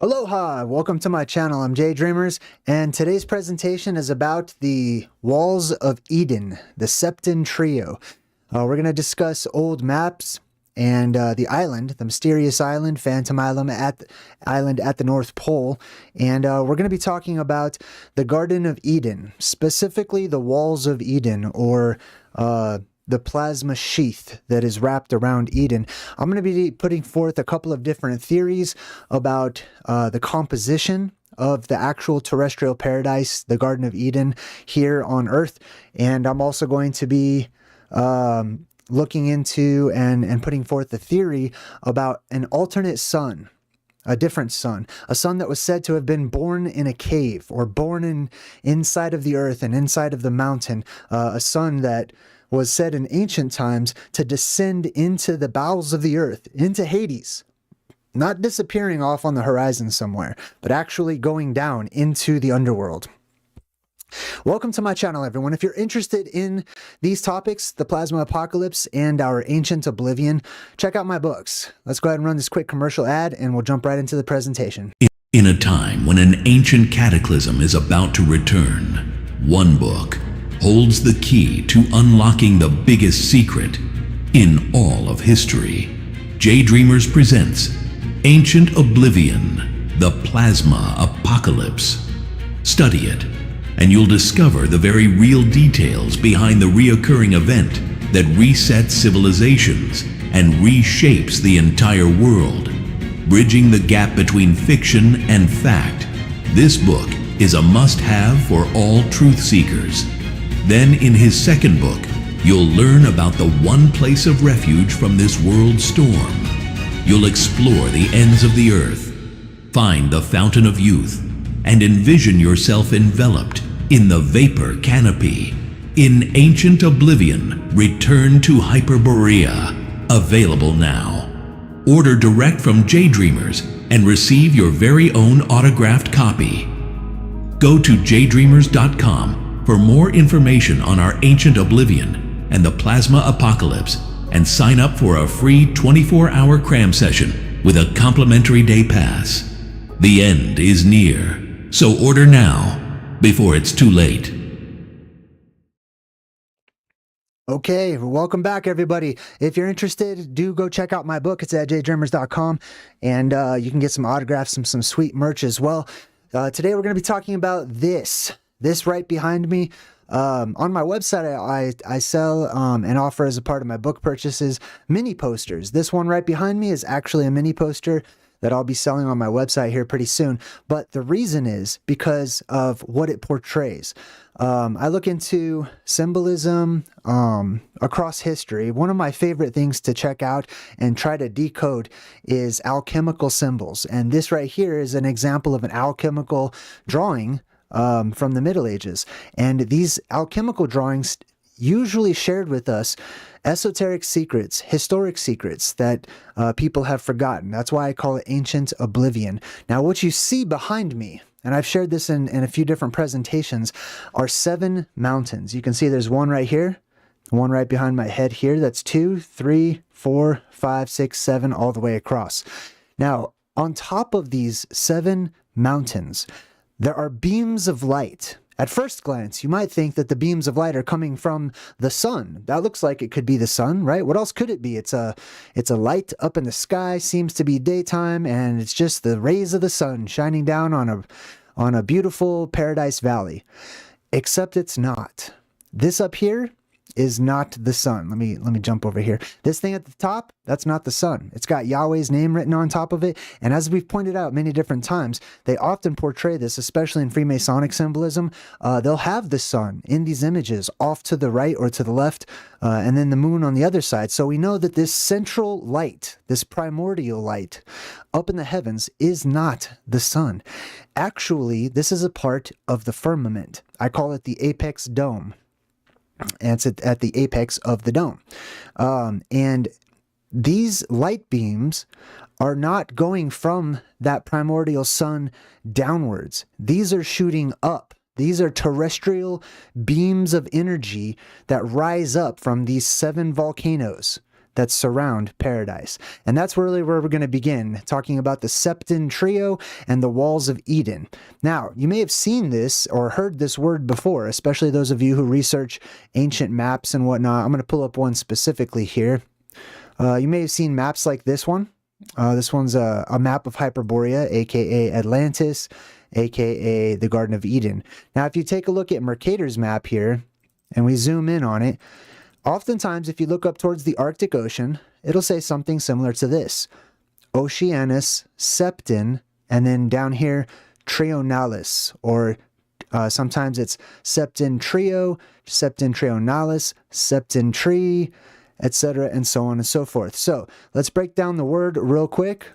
Aloha! Welcome to my channel. I'm JayDreamerZ, and today's presentation is about the Walls of Eden, the Septentrio. We're going to discuss old maps and the island, the mysterious island, Phantom Island at the North Pole. And we're going to be talking about the Garden of Eden, specifically the Walls of Eden, or the plasma sheath that is wrapped around Eden. I'm going to be putting forth a couple of different theories about the composition of the actual terrestrial paradise, the Garden of Eden, here on Earth. And I'm also going to be looking into and putting forth a theory about an alternate sun, a different sun, a sun that was said to have been born in a cave, or born inside of the earth and inside of the mountain, a sun that was said in ancient times to descend into the bowels of the earth, into Hades, not disappearing off on the horizon somewhere, but actually going down into the underworld. Welcome to my channel, everyone. If you're interested in these topics, the plasma apocalypse and our ancient oblivion, check out my books. Let's go ahead and run this quick commercial ad and we'll jump right into the presentation. In a time when an ancient cataclysm is about to return, one book holds the key to unlocking the biggest secret in all of history. JayDreamerZ presents Ancient Oblivion, the Plasma Apocalypse. Study it, and you'll discover the very real details behind the reoccurring event that resets civilizations and reshapes the entire world. Bridging the gap between fiction and fact, this book is a must-have for all truth seekers. Then in his second book, you'll learn about the one place of refuge from this world storm. You'll explore the ends of the earth, find the fountain of youth, and envision yourself enveloped in the vapor canopy. In Ancient Oblivion, Return to Hyperborea, available now. Order direct from JayDreamerZ and receive your very own autographed copy. Go to jaydreamerz.com for more information on our Ancient Oblivion and the Plasma Apocalypse, and sign up for a free 24-hour cram session with a complimentary day pass. The end is near, so order now before it's too late. Okay, welcome back, everybody. If you're interested, do go check out my book. It's at jaydreamerz.com, and you can get some autographs, some sweet merch as well. Today we're going to be talking about this right behind me. On my website, I sell and offer as a part of my book purchases mini posters. This one right behind me is actually a mini poster that I'll be selling on my website here pretty soon. But the reason is because of what it portrays. I look into symbolism across history. One of my favorite things to check out and try to decode is alchemical symbols. And this right here is an example of an alchemical drawing from the Middle Ages. And these alchemical drawings usually shared with us esoteric secrets, historic secrets that people have forgotten. That's why I call it Ancient Oblivion. Now, what you see behind me, and I've shared this in a few different presentations, are 7 mountains. You can see there's one right here, one right behind my head here. That's 2, 3, 4, 5, 6, 7, all the way across. Now, on top of these 7 mountains, there are beams of light. At first glance, you might think that the beams of light are coming from the sun. That looks like it could be the sun, right? What else could it be? It's a light up in the sky, seems to be daytime, and it's just the rays of the sun shining down on a beautiful paradise valley. Except it's not. This up here is not the sun. Let me jump over here. This thing at the top, that's not the sun. It's got Yahweh's name written on top of it. And as we've pointed out many different times, they often portray this, especially in Freemasonic symbolism. They'll have the sun in these images off to the right or to the left, and then the moon on the other side. So we know that this central light, this primordial light up in the heavens, is not the sun. Actually, this is a part of the firmament. I call it the apex dome. And it's at the apex of the dome. And these light beams are not going from that primordial sun downwards. These are shooting up. These are terrestrial beams of energy that rise up from these 7 volcanoes that surround paradise. And that's really where we're going to begin, talking about the Septentrio and the walls of Eden. Now, you may have seen this or heard this word before, especially those of you who research ancient maps and whatnot. I'm going to pull up one specifically here. You may have seen maps like this one. This one's a map of Hyperborea, aka Atlantis, aka the Garden of Eden. Now, if you take a look at Mercator's map here, and we zoom in on it, oftentimes if you look up towards the Arctic Ocean, it'll say something similar to this. Oceanus, Septen, and then down here, Trionalis, or sometimes it's Septentrio, Septentrionalis, Septentri, etc., and so on and so forth. So let's break down the word real quick.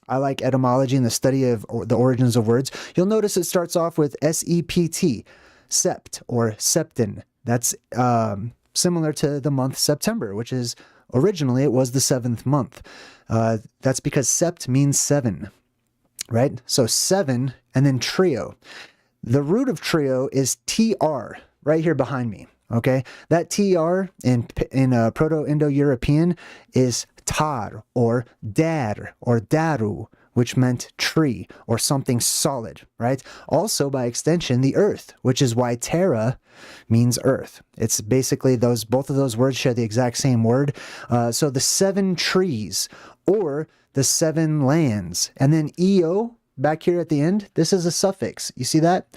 I like etymology and the study of the origins of words. You'll notice it starts off with S-E-P-T, sept or septen. That's similar to the month September, which is originally it was the 7th month. That's because sept means 7, right? So 7 and then trio. The root of trio is TR right here behind me. Okay, that TR in Proto-Indo-European is tar or dar or daru, which meant tree or something solid, right? Also, by extension, the earth, which is why terra means earth. It's basically both of those words share the exact same word. So the 7 trees or the 7 lands, and then EO back here at the end, this is a suffix. You see that?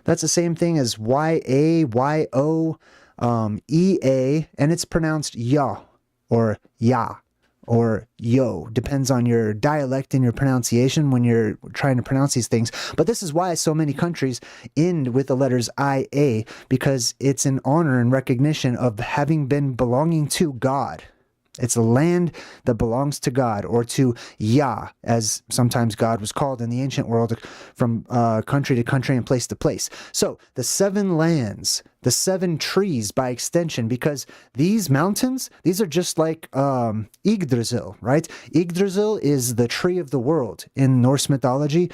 That's the same thing as YA, YO, EA, and it's pronounced ya or ya or yo. Depends on your dialect and your pronunciation when you're trying to pronounce these things. But this is why so many countries end with the letters IA, because it's in honor and recognition of having been belonging to God. It's a land that belongs to God, or to Yah, as sometimes God was called in the ancient world, from country to country and place to place. So the 7 lands, the 7 trees by extension, because these mountains, these are just like Yggdrasil, right? Yggdrasil is the tree of the world in Norse mythology,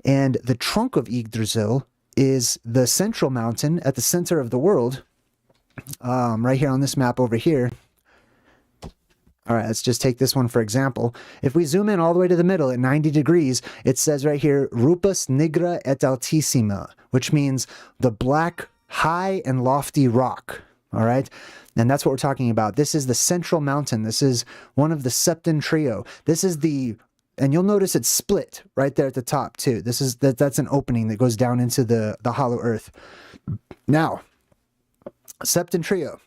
and the trunk of Yggdrasil is the central mountain at the center of the world, right here on this map over here. All right, let's just take this one for example. If we zoom in all the way to the middle at 90 degrees, it says right here, Rupus nigra et altissima, which means the black, high, and lofty rock. All right, and that's what we're talking about. This is the central mountain. This is one of the Septentrio. This is and you'll notice it's split right there at the top too. That's an opening that goes down into the hollow earth. Now, Septentrio.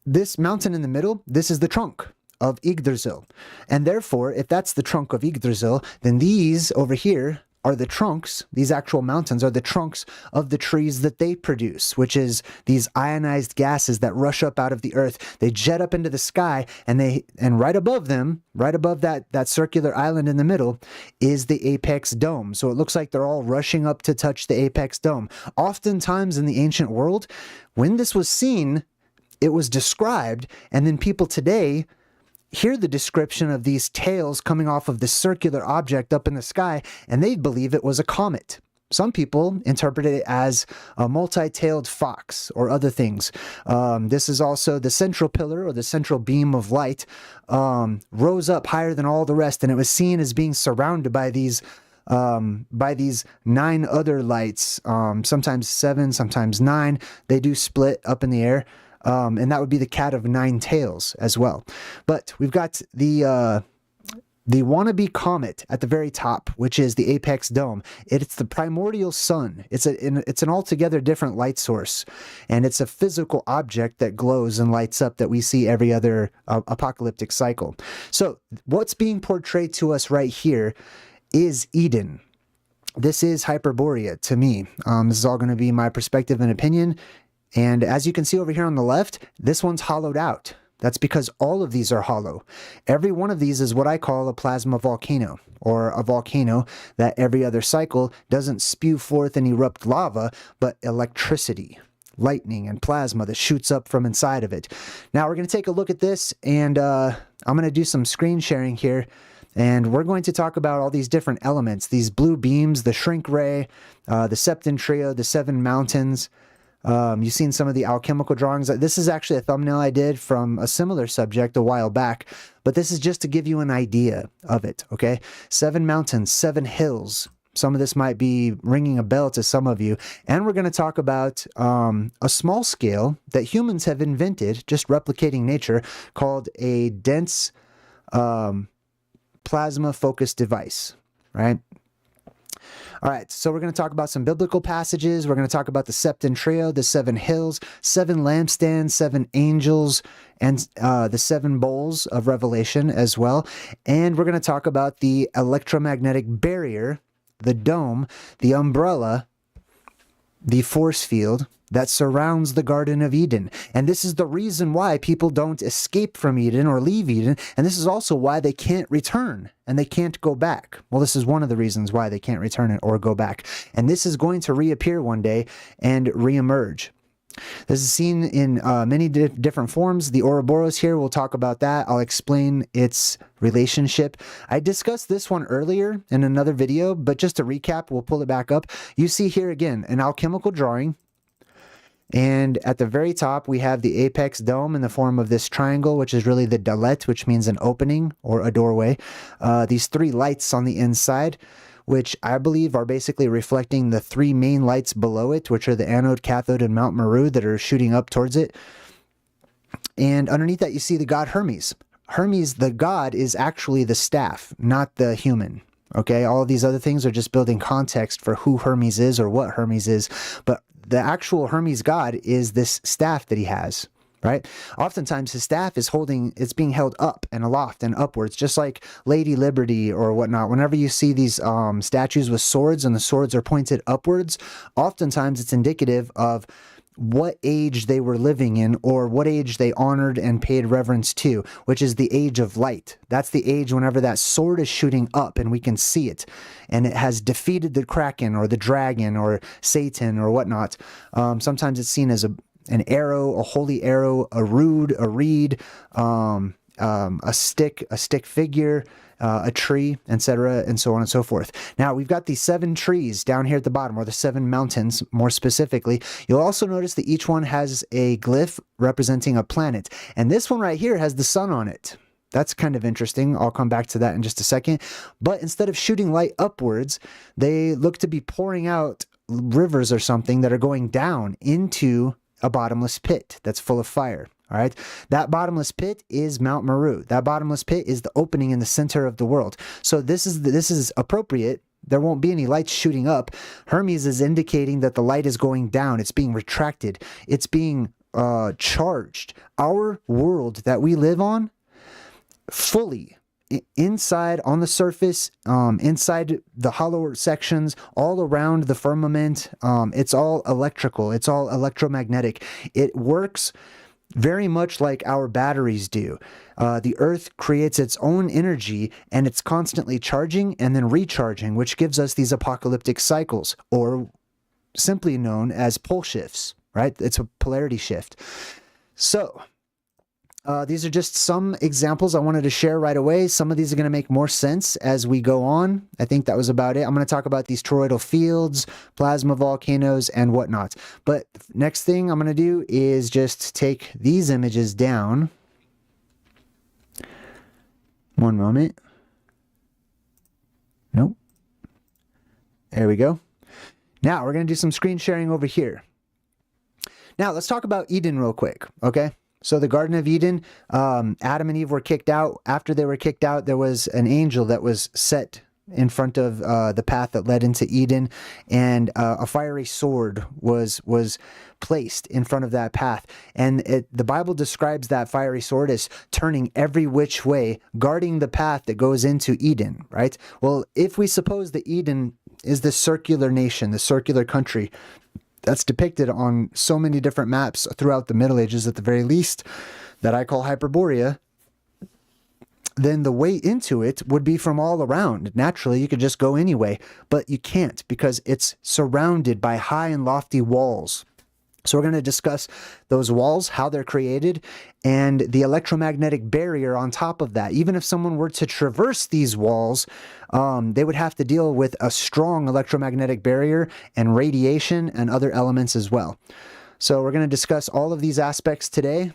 This mountain in the middle, this is the trunk of Yggdrasil. And therefore, if that's the trunk of Yggdrasil, then these over here are the trunks, these actual mountains are the trunks of the trees that they produce, which is these ionized gases that rush up out of the earth. They jet up into the sky, and right above them, right above that circular island in the middle, is the apex dome. So it looks like they're all rushing up to touch the apex dome. Oftentimes in the ancient world, when this was seen, it was described, and then people today hear the description of these tails coming off of this circular object up in the sky, and they believe it was a comet. Some people interpret it as a multi-tailed fox or other things. This is also the central pillar or the central beam of light, rose up higher than all the rest, and it was seen as being surrounded by these 9 other lights, sometimes 7, sometimes 9. They do split up in the air. And that would be the cat of 9 tails as well. But we've got the wannabe comet at the very top, which is the apex dome. It's the primordial sun. It's an altogether different light source, and it's a physical object that glows and lights up that we see every other apocalyptic cycle. So what's being portrayed to us right here is Eden. This is Hyperborea to me. This is all going to be my perspective and opinion. And as you can see over here on the left, this one's hollowed out. That's because all of these are hollow. Every one of these is what I call a plasma volcano, or a volcano that every other cycle doesn't spew forth and erupt lava, but electricity, lightning, and plasma that shoots up from inside of it. Now we're going to take a look at this, and I'm going to do some screen sharing here. And we're going to talk about all these different elements, these blue beams, the shrink ray, the Septentrio, the 7 mountains. You've seen some of the alchemical drawings. This is actually a thumbnail I did from a similar subject a while back, but this is just to give you an idea of it, okay? 7 mountains, 7 hills. Some of this might be ringing a bell to some of you. And we're going to talk about a small scale that humans have invented, just replicating nature, called a dense plasma-focused device, right? All right, so we're going to talk about some biblical passages. We're going to talk about the Septentrio, the 7 hills, 7 lampstands, 7 angels, and the 7 bowls of Revelation as well. And we're going to talk about the electromagnetic barrier, the dome, the umbrella, the force field that surrounds the Garden of Eden. And this is the reason why people don't escape from Eden or leave Eden. And this is also why they can't return and they can't go back. Well, this is one of the reasons why they can't return or go back. And this is going to reappear one day and reemerge. This is seen in many different forms. The Ouroboros here, we'll talk about that. I'll explain its relationship. I discussed this one earlier in another video, but just to recap, we'll pull it back up. You see here again, an alchemical drawing. And at the very top, we have the apex dome in the form of this triangle, which is really the dalet, which means an opening or a doorway. These 3 lights on the inside, which I believe are basically reflecting the 3 main lights below it, which are the anode, cathode, and Mount Meru that are shooting up towards it. And underneath that, you see the god Hermes. Hermes, the god, is actually the staff, not the human. Okay, all of these other things are just building context for who Hermes is or what Hermes is. But the actual Hermes god is this staff that he has. Right? Oftentimes his staff is it's being held up and aloft and upwards, just like Lady Liberty or whatnot. Whenever you see these statues with swords and the swords are pointed upwards, oftentimes it's indicative of what age they were living in or what age they honored and paid reverence to, which is the age of light. That's the age whenever that sword is shooting up and we can see it. And it has defeated the Kraken or the dragon or Satan or whatnot. Sometimes it's seen as an arrow, a holy arrow, a reed, a stick figure, a tree, etc., and so on and so forth. Now, we've got these 7 trees down here at the bottom, or the 7 mountains, more specifically. You'll also notice that each one has a glyph representing a planet. And this one right here has the sun on it. That's kind of interesting. I'll come back to that in just a second. But instead of shooting light upwards, they look to be pouring out rivers or something that are going down into a bottomless pit that's full of fire. All right. That bottomless pit is Mount Meru. That bottomless pit is the opening in the center of the world. So this is appropriate. There won't be any lights shooting up. Hermes is indicating that the light is going down. It's being retracted. It's being charged. Our world that we live on, fully inside, on the surface, inside the hollow sections, all around the firmament, it's all electrical. It's all electromagnetic. It works very much like our batteries do. The Earth creates its own energy and it's constantly charging and then recharging, which gives us these apocalyptic cycles, or simply known as pole shifts, right? It's a polarity shift. So these are just some examples I wanted to share right away. Some of these are going to make more sense as we go on. I think that was about it. I'm going to talk about these toroidal fields, plasma volcanoes, and whatnot. But next thing I'm going to do is just take these images down. One moment. Nope. There we go. Now we're going to do some screen sharing over here. Now let's talk about Eden real quick, okay? So the Garden of Eden, Adam and Eve were kicked out. After they were kicked out, there was an angel that was set in front of the path that led into Eden, and a fiery sword was placed in front of that path. And the Bible describes that fiery sword as turning every which way, guarding the path that goes into Eden, right? Well, if we suppose that Eden is the circular nation, the circular country, that's depicted on so many different maps throughout the Middle Ages, at the very least, that I call Hyperborea, then the way into it would be from all around. Naturally, you could just go anyway, but you can't because it's surrounded by high and lofty walls. So we're going to discuss those walls, how they're created, and the electromagnetic barrier on top of that. Even if someone were to traverse these walls, they would have to deal with a strong electromagnetic barrier and radiation and other elements as well. So we're going to discuss all of these aspects today.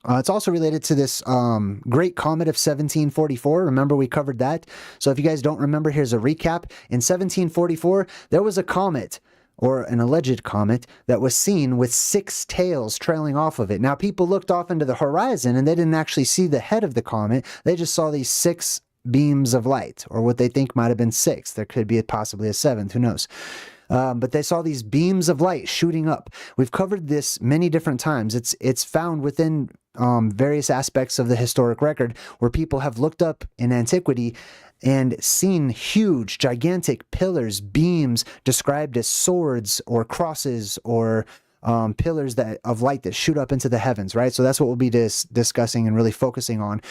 It's also related to this great comet of 1744. Remember, we covered that. So if you guys don't remember, here's a recap. In 1744, there was a comet, or an alleged comet, that was seen with 6 tails trailing off of it. Now, people looked off into the horizon and they didn't actually see the head of the comet. They just saw these 6 beams of light, or what they think might have been 6. There could be possibly a 7th, who knows? But they saw these beams of light shooting up. We've covered this many different times. It's found within various aspects of the historic record where people have looked up in antiquity and seen huge, gigantic pillars, beams described as swords or crosses or pillars of light that shoot up into the heavens, right? So that's what we'll be discussing and really focusing on.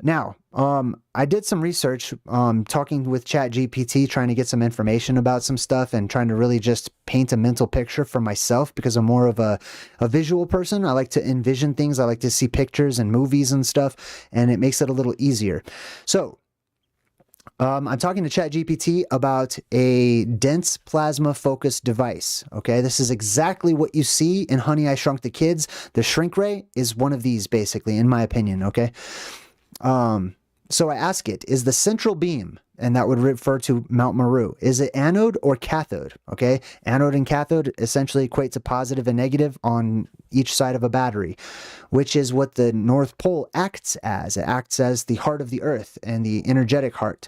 Now, I did some research talking with ChatGPT, trying to get some information about some stuff and trying to really just paint a mental picture for myself, because I'm more of a visual person. I like to envision things. I like to see pictures and movies and stuff, and it makes it a little easier. So I'm talking to ChatGPT about a dense plasma focused device. Okay, this is exactly what you see in Honey, I Shrunk the Kids. The shrink ray is one of these, basically, in my opinion. Okay. So I ask it, is the central beam, and that would refer to Mount Meru, is it anode or cathode? Okay, anode and cathode essentially equate to positive and negative on each side of a battery, which is what the North Pole acts as. It acts as the heart of the Earth and the energetic heart.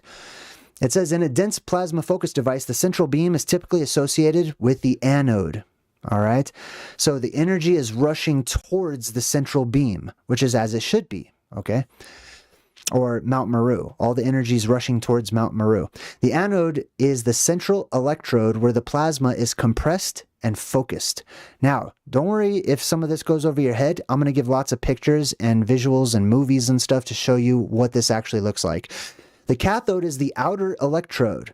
It says, in a dense plasma focus device, the central beam is typically associated with the anode. All right, so the energy is rushing towards the central beam, which is as it should be. Okay. Or Mount Meru. All the energy is rushing towards Mount Meru. The anode is the central electrode where the plasma is compressed and focused. Now, don't worry if some of this goes over your head. I'm going to give lots of pictures and visuals and movies and stuff to show you what this actually looks like. The cathode is the outer electrode,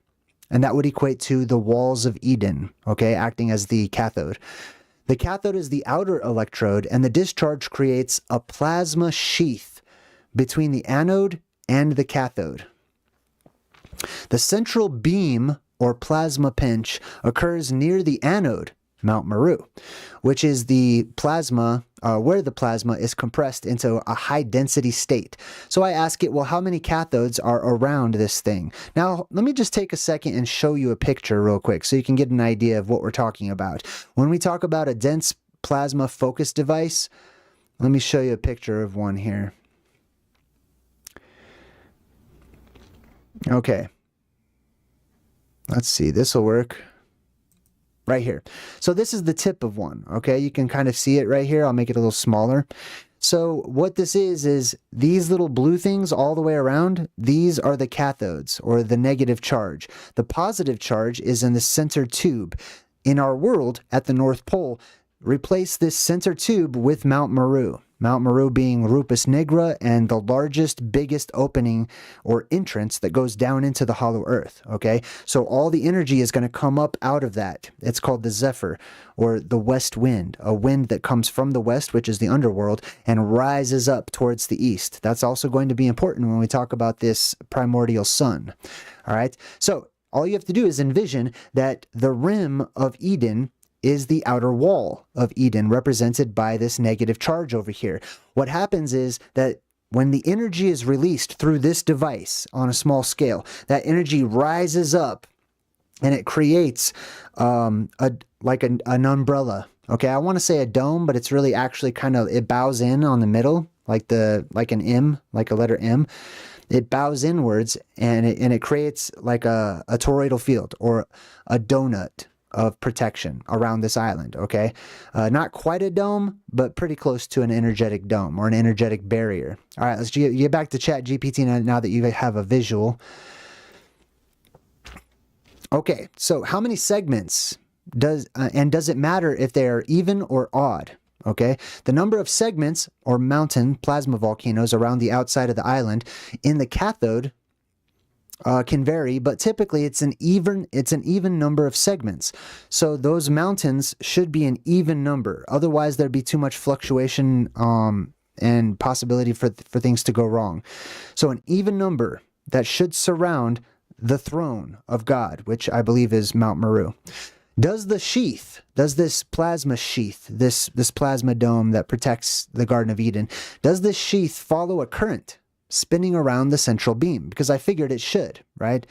and that would equate to the walls of Eden, okay, acting as the cathode. The cathode is the outer electrode, and the discharge creates a plasma sheath between the anode and the cathode. The central beam, or plasma pinch, occurs near the anode, Mount Meru, which is the plasma, where the plasma is compressed into a high density state. So I ask it, well, how many cathodes are around this thing? Now, let me just take a second and show you a picture real quick so you can get an idea of what we're talking about. When we talk about a dense plasma focus device, let me show you a picture of one here. Okay, let's see, this will work right here. So this is the tip of one, okay? You can kind of see it right here. I'll make it a little smaller. So what this is these little blue things all the way around, these are the cathodes, or the negative charge. The positive charge is in the center tube. In our world, at the North Pole, replace this center tube with Mount Meru. Mount Meru being Rupus Nigra and the largest, biggest opening or entrance that goes down into the hollow earth, okay? So all the energy is going to come up out of that. It's called the zephyr, or the west wind, a wind that comes from the west, which is the underworld, and rises up towards the east. That's also going to be important when we talk about this primordial sun, all right? So all you have to do is envision that the rim of Eden is the outer wall of Eden, represented by this negative charge over here. What happens is that when the energy is released through this device on a small scale, that energy rises up and it creates an umbrella. Okay, I want to say a dome, but it's really actually it bows in on the middle, like an M, like a letter M. It bows inwards and it creates like a toroidal field, or a donut of protection around this island, okay? Not quite a dome, but pretty close to an energetic dome, or an energetic barrier. All right, let's get back to ChatGPT now that you have a visual. Okay, so how many segments does it matter if they are even or odd? Okay, the number of segments, or mountain plasma volcanoes, around the outside of the island in the cathode can vary, but typically it's an even number of segments. So those mountains should be an even number. Otherwise, there'd be too much fluctuation and possibility for things to go wrong. So an even number that should surround the throne of God, which I believe is Mount Meru. Does this plasma sheath, this plasma dome that protects the Garden of Eden, does this sheath follow a current spinning around the central beam? Because I figured it should, right?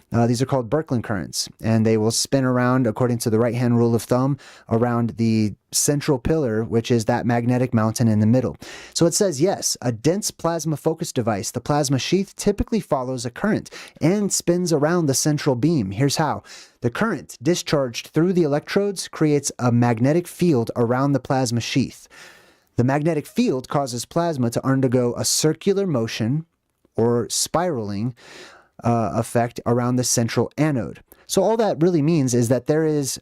These are called Birkeland currents, and they will spin around, according to the right-hand rule of thumb, around the central pillar, which is that magnetic mountain in the middle. So it says, yes, a dense plasma focus device, the plasma sheath, typically follows a current and spins around the central beam. Here's how. The current discharged through the electrodes creates a magnetic field around the plasma sheath. The magnetic field causes plasma to undergo a circular motion or spiraling effect around the central anode. So all that really means is that there is,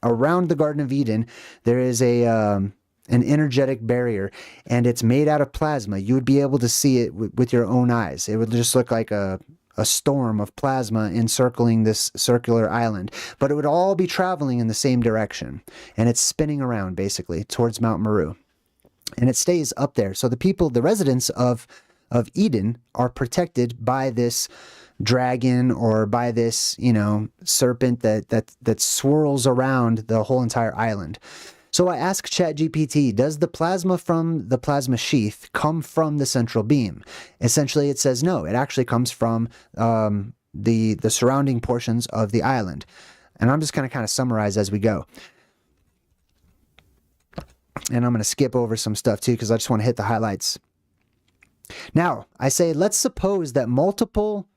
around the Garden of Eden, there is an energetic barrier, and it's made out of plasma. You would be able to see it with your own eyes. It would just look like a storm of plasma encircling this circular island, but it would all be traveling in the same direction, and it's spinning around basically towards Mount Meru, and it stays up there. So the residents of Eden are protected by this dragon, or by this, serpent that swirls around the whole entire island. So I asked ChatGPT, does the plasma from the plasma sheath come from the central beam? Essentially, it says no. It actually comes from the surrounding portions of the island. And I'm just going to kind of summarize as we go. And I'm going to skip over some stuff too, because I just want to hit the highlights. Now, I say, let's suppose that multiple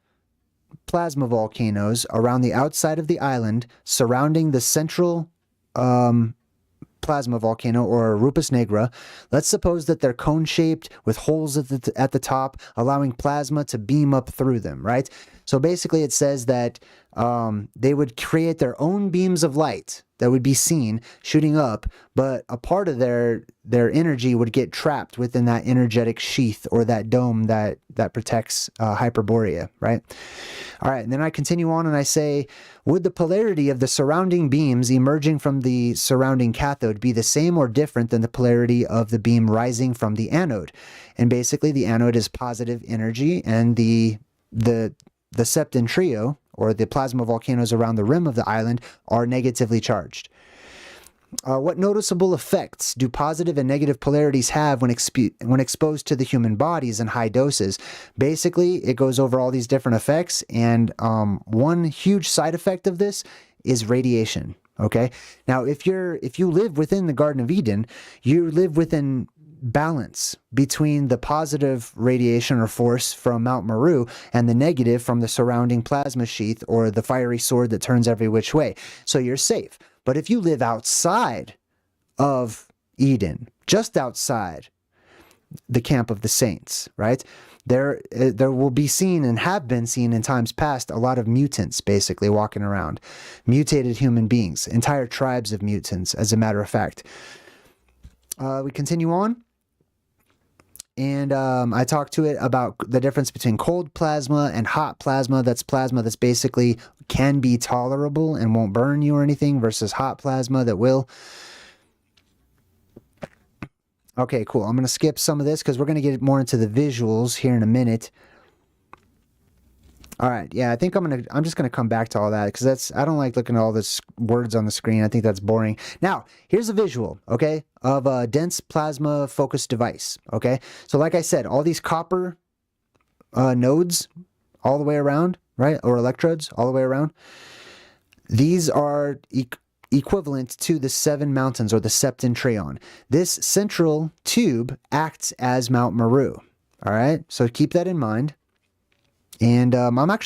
plasma volcanoes around the outside of the island surrounding the central plasma volcano, or Rupus Negra. Let's suppose that they're cone-shaped with holes at the top, allowing plasma to beam up through them, right? So basically it says that they would create their own beams of light that would be seen shooting up, but a part of their energy would get trapped within that energetic sheath, or that dome that protects Hyperborea, right? All right, and then I continue on and I say, would the polarity of the surrounding beams emerging from the surrounding cathode be the same or different than the polarity of the beam rising from the anode? And basically the anode is positive energy, and the Septentrio, or the plasma volcanoes around the rim of the island, are negatively charged. What noticeable effects do positive and negative polarities have when exposed to the human bodies in high doses? Basically, it goes over all these different effects, and one huge side effect of this is radiation. Okay, now if you live within the Garden of Eden, you live within balance between the positive radiation or force from Mount Meru and the negative from the surrounding plasma sheath, or the fiery sword that turns every which way. So you're safe. But if you live outside of Eden, just outside the camp of the saints, right, there will be seen, and have been seen in times past, a lot of mutants basically walking around, mutated human beings, entire tribes of mutants, as a matter of fact. We continue on. And I talked to it about the difference between cold plasma and hot plasma. That's plasma that's basically can be tolerable and won't burn you or anything, versus hot plasma that will. Okay, cool. I'm going to skip some of this because we're going to get more into the visuals here in a minute. All right, yeah, I think I'm just gonna come back to all that, because I don't like looking at all this words on the screen. I think that's boring. Now, here's a visual, okay, of a dense plasma focus device. Okay, so like I said, all these copper nodes all the way around, right, or electrodes all the way around. These are equivalent to the 7 mountains, or the Septentrio. This central tube acts as Mount Meru. All right, so keep that in mind. And I'm gonna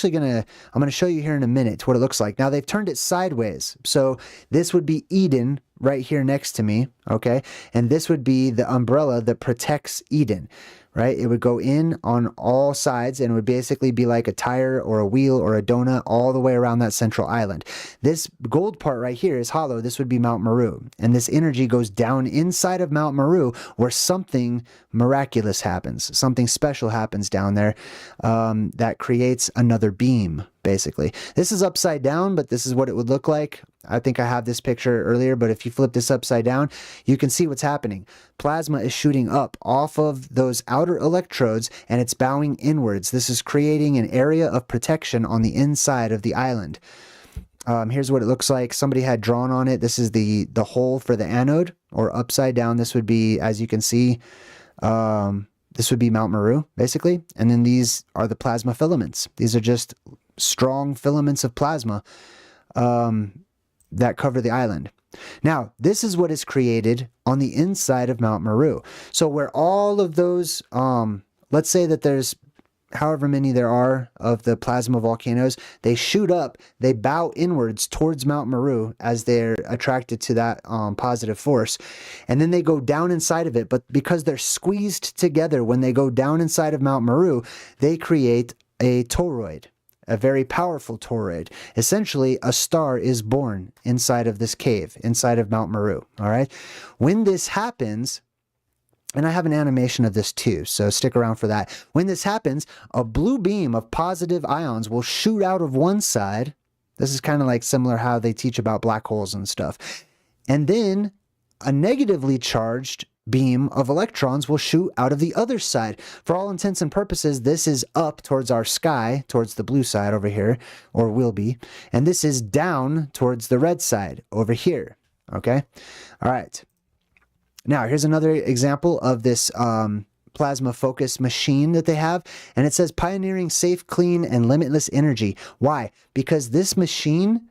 show you here in a minute what it looks like. Now they've turned it sideways, so this would be Eden right here next to me, okay? And this would be the umbrella that protects Eden. right? It would go in on all sides and it would basically be like a tire or a wheel or a donut all the way around that central island. This gold part right here is hollow. This would be Mount Meru. And this energy goes down inside of Mount Meru where something miraculous happens. Something special happens down there that creates another beam, basically. This is upside down, but this is what it would look like. I think I have this picture earlier, but if you flip this upside down, you can see what's happening. Plasma is shooting up off of those outer electrodes and it's bowing inwards. This is creating an area of protection on the inside of the island. Here's what it looks like. Somebody had drawn on it. This is the hole for the anode, or upside down. This would be, as you can see, this would be Mount Meru, basically. And then these are the plasma filaments. These are just strong filaments of plasma that cover the island. Now, this is what is created on the inside of Mount Meru. So where all of those, let's say that there's however many there are of the plasma volcanoes, they shoot up, they bow inwards towards Mount Meru as they're attracted to that positive force. And then they go down inside of it. But because they're squeezed together when they go down inside of Mount Meru, they create a toroid. A very powerful toroid. Essentially, a star is born inside of this cave, inside of Mount Meru. All right. When this happens, and I have an animation of this too, so stick around for that. When this happens, a blue beam of positive ions will shoot out of one side. This is kind of like similar how they teach about black holes and stuff. And then a negatively charged beam of electrons will shoot out of the other side. For all intents and purposes, this is up towards our sky, towards the blue side over here, or will be, and this is down towards the red side over here. Okay? All right. Now, here's another example of this plasma focus machine that they have, and it says pioneering safe, clean, and limitless energy. Why? Because this machine,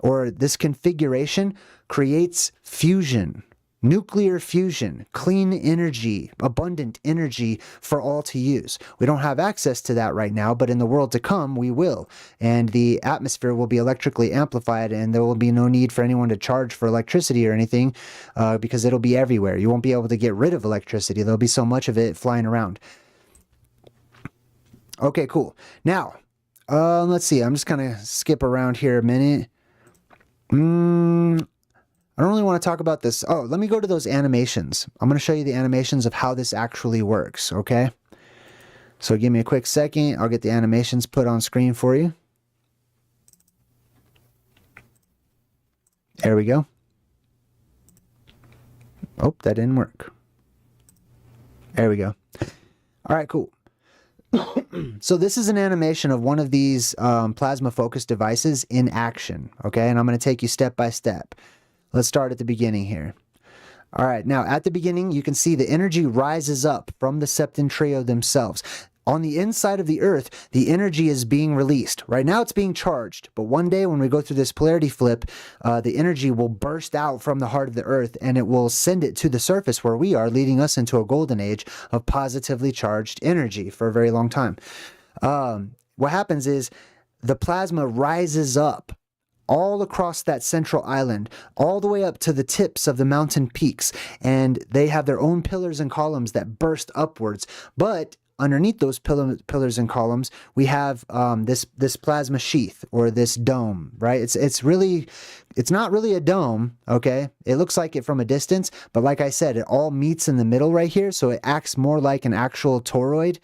or this configuration, creates fusion. Nuclear fusion, clean energy, abundant energy for all to use. We don't have access to that right now, but in the world to come, we will. And the atmosphere will be electrically amplified, and there will be no need for anyone to charge for electricity or anything because it'll be everywhere. You won't be able to get rid of electricity. There'll be so much of it flying around. Okay, cool. Now, let's see. I'm just going to skip around here a minute. I don't really want to talk about this. Oh, let me go to those animations. I'm going to show you the animations of how this actually works, okay? So give me a quick second. I'll get the animations put on screen for you. There we go. Oh, that didn't work. There we go. All right, cool. So this is an animation of one of these plasma focus devices in action, okay? And I'm going to take you step by step. Let's start at the beginning here. All right, now at the beginning, you can see the energy rises up from the Septentrio themselves. On the inside of the Earth, the energy is being released. Right now it's being charged, but one day when we go through this polarity flip, the energy will burst out from the heart of the Earth and it will send it to the surface where we are, leading us into a golden age of positively charged energy for a very long time. What happens is the plasma rises up all across that central island, all the way up to the tips of the mountain peaks. And they have their own pillars and columns that burst upwards. But underneath those pillars and columns, we have this plasma sheath, or this dome, right? It's not really a dome, okay? It looks like it from a distance, but like I said, it all meets in the middle right here, so it acts more like an actual toroid,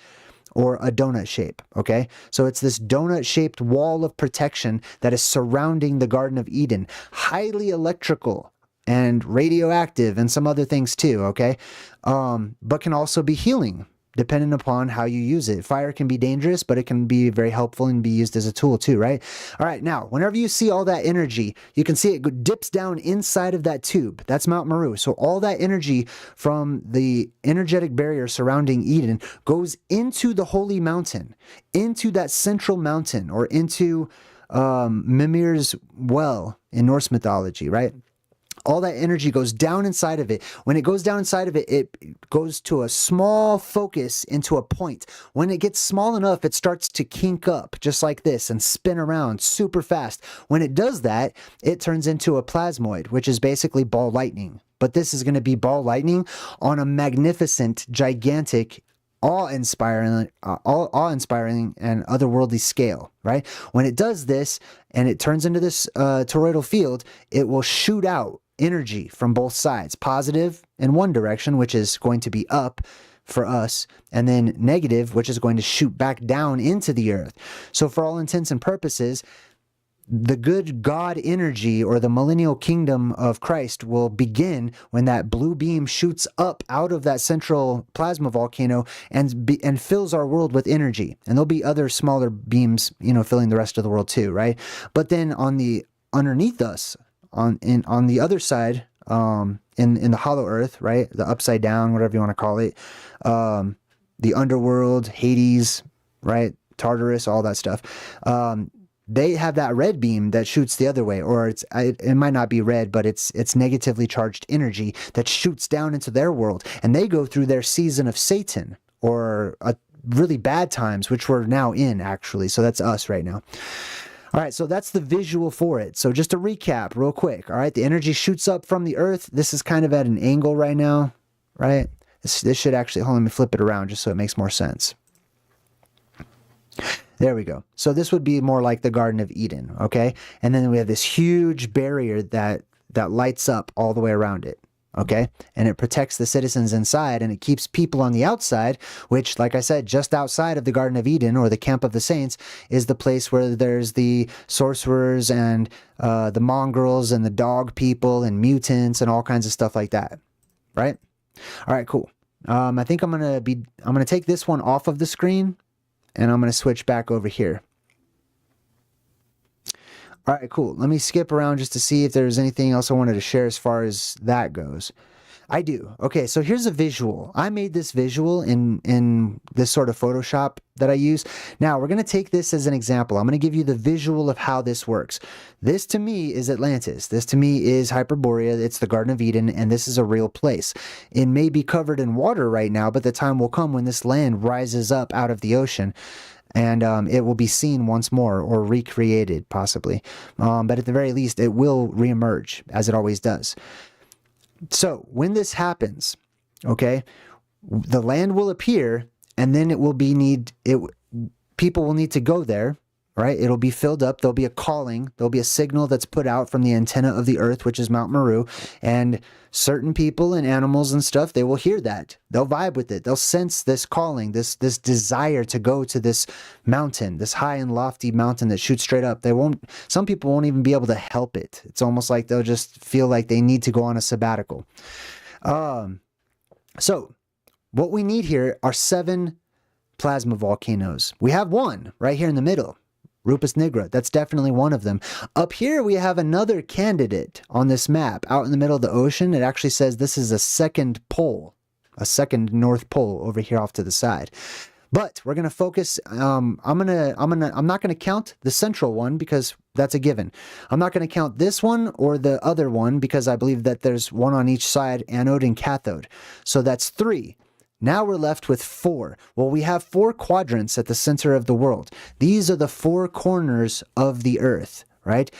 or a donut shape, okay? So it's this donut-shaped wall of protection that is surrounding the Garden of Eden. Highly electrical and radioactive and some other things too, okay? But can also be healing, depending upon how you use it. Fire can be dangerous, but it can be very helpful and be used as a tool too, right? All right, now, whenever you see all that energy, you can see it dips down inside of that tube. That's Mount Meru. So all that energy from the energetic barrier surrounding Eden goes into the holy mountain, into that central mountain, or into Mimir's well in Norse mythology, right? All that energy goes down inside of it. When it goes down inside of it, it goes to a small focus into a point. When it gets small enough, it starts to kink up just like this and spin around super fast. When it does that, it turns into a plasmoid, which is basically ball lightning. But this is going to be ball lightning on a magnificent, gigantic awe-inspiring and otherworldly scale, right? When it does this and it turns into this toroidal field, it will shoot out energy from both sides, positive in one direction, which is going to be up for us, and then negative, which is going to shoot back down into the earth. So for all intents and purposes, the good God energy, or the millennial kingdom of Christ, will begin when that blue beam shoots up out of that central plasma volcano and fills our world with energy. And there'll be other smaller beams, filling the rest of the world too, right? But then underneath us, on the other side, in the hollow earth, right, the upside down, whatever you want to call it, the underworld, Hades, right, Tartarus, all that stuff. They have that red beam that shoots the other way, or it might not be red, but it's negatively charged energy that shoots down into their world, and they go through their season of Satan, or really bad times, which we're now in, actually. So that's us right now. All right, so that's the visual for it. So just to recap real quick, all right, the energy shoots up from the earth. This is kind of at an angle right now, right? This should actually, hold on, let me flip it around just so it makes more sense. There we go. So this would be more like the Garden of Eden, okay? And then we have this huge barrier that lights up all the way around it, okay? And it protects the citizens inside, and it keeps people on the outside, which, like I said, just outside of the Garden of Eden, or the Camp of the Saints, is the place where there's the sorcerers and the mongrels and the dog people and mutants and all kinds of stuff like that, right? All right, cool. I think I'm gonna take this one off of the screen, and I'm going to switch back over here. All right, cool. Let me skip around just to see if there's anything else I wanted to share as far as that goes. I do. Okay, so here's a visual. I made this visual in this sort of Photoshop that I use. Now, we're going to take this as an example. I'm going to give you the visual of how this works. This, to me, is Atlantis. This, to me, is Hyperborea. It's the Garden of Eden, and this is a real place. It may be covered in water right now, but the time will come when this land rises up out of the ocean, and it will be seen once more, or recreated, possibly. But at the very least, it will reemerge, as it always does. So when this happens, okay, the land will appear, and then people will need to go there, right? It'll be filled up. There'll be a calling. There'll be a signal that's put out from the antenna of the earth, which is Mount Meru, and certain people and animals and stuff, they will hear that. They'll vibe with it. They'll sense this calling, this desire to go to this mountain, this high and lofty mountain that shoots straight up. Some people won't even be able to help it. It's almost like they'll just feel like they need to go on a sabbatical. So what we need here are 7 plasma volcanoes. We have one right here in the middle, Rupus Nigra. That's definitely one of them. Up here, we have another candidate on this map out in the middle of the ocean. It actually says this is a second pole, a second North Pole over here off to the side. But we're going to focus, I'm not going to count the central one because that's a given. I'm not going to count this one or the other one because I believe that there's one on each side, anode and cathode. So that's 3. Now we're left with 4. Well, we have 4 quadrants at the center of the world. These are the 4 corners of the earth, right?